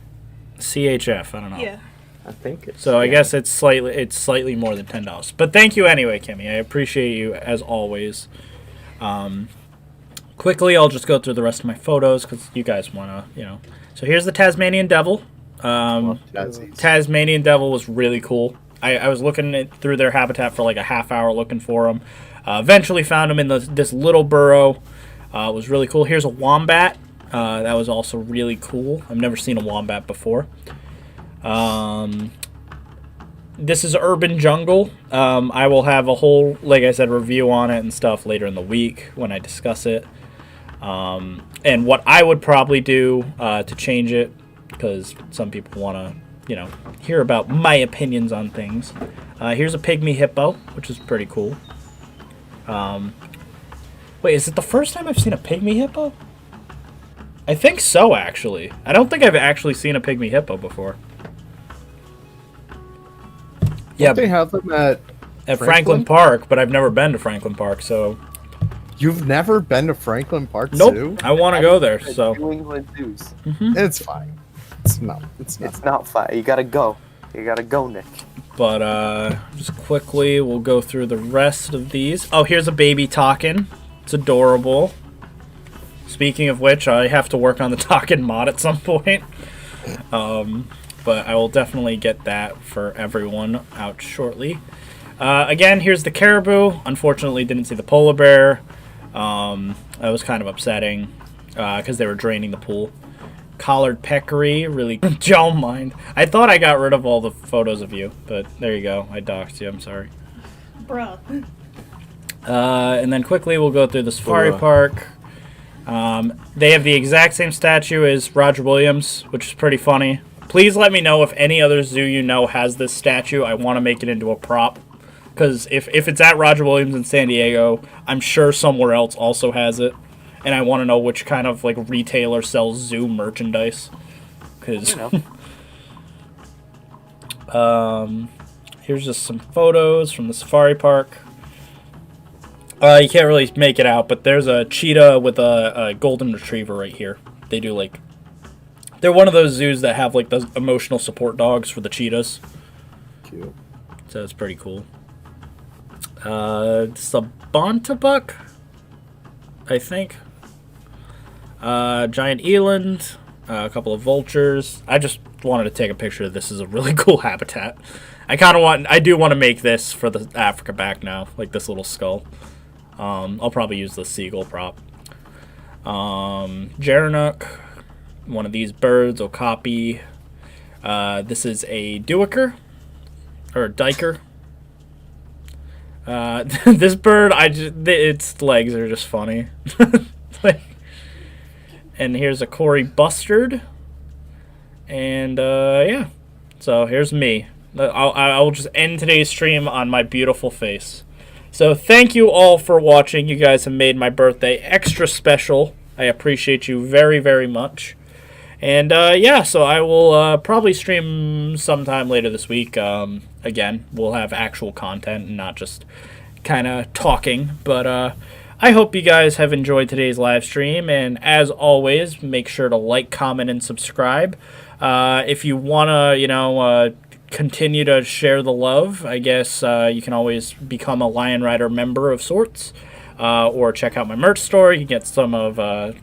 CHF. I don't know. Yeah. I think it's. So I guess it's slightly more than $10. But thank you anyway, Kimmy. I appreciate you as always. Quickly, I'll just go through the rest of my photos because you guys want to, you know. So here's the Tasmanian Devil. Tasmanian Devil was really cool. I was looking through their habitat for like a half hour looking for them. Eventually found them in this little burrow. It was really cool. Here's a wombat. That was also really cool. I've never seen a wombat before. This is Urban Jungle. I will have a whole, like I said, review on it and stuff later in the week when I discuss it. And what I would probably do to change it, because some people want to, you know, hear about my opinions on things. Here's a pygmy hippo, which is pretty cool. Wait, is it the first time I've seen a pygmy hippo? I think so, actually. I don't think I've actually seen a pygmy hippo before. Yeah, They have them at Franklin Park, but I've never been to Franklin Park, so... You've never been to Franklin Park Nope, Zoo? I want to go there, so... New England Zoos. It's fine. It's not. It's not fine. You gotta go. You gotta go, Nick. But, just quickly, we'll go through the rest of these. Oh, here's a baby Takin. It's adorable. Speaking of which, I have to work on the Takin mod at some point. But I will definitely get that for everyone out shortly. Again, here's the caribou. Unfortunately, didn't see the polar bear. That was kind of upsetting because they were draining the pool. Collared peccary, really don't mind. I thought I got rid of all the photos of you, but there you go. I doxed you, I'm sorry. Bruh. And then quickly we'll go through the safari park. They have the exact same statue as Roger Williams, which is pretty funny. Please let me know if any other zoo you know has this statue. I want to make it into a prop. Because if it's at Roger Williams in San Diego, I'm sure somewhere else also has it. And I want to know which kind of like retailer sells zoo merchandise. Because here's just some photos from the safari park. You can't really make it out, but there's a cheetah with a golden retriever right here. They do like... They're one of those zoos that have like the emotional support dogs for the cheetahs. Cute. So it's pretty cool. It's a bontabuck, I think. Giant eland, a couple of vultures. I just wanted to take a picture of this. This is a really cool habitat. I do want to make this for the Africa back now, like this little skull. I'll probably use the seagull prop. Gerenuk, one of these birds, okapi. This is a duiker, or a diker. This bird, its legs are just funny. And here's a Cory bustard. And, yeah. So, here's me. I'll just end today's stream on my beautiful face. So, thank you all for watching. You guys have made my birthday extra special. I appreciate you very, very much. And, yeah, so I will probably stream sometime later this week. Again, we'll have actual content and not just kind of talking. But I hope you guys have enjoyed today's live stream. And as always, make sure to like, comment, and subscribe. If you want to, continue to share the love, I guess you can always become a Lion Rider member of sorts. Or check out my merch store. You can get some of, the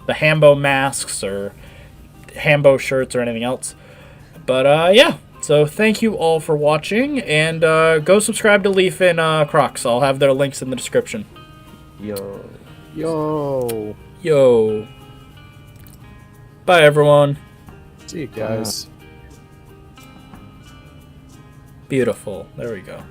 Hambo masks or Hambo shirts or anything else. But, yeah. So thank you all for watching, and go subscribe to Leaf and Crocs. I'll have their links in the description. Yo. Bye, everyone. See you guys. Beautiful. There we go.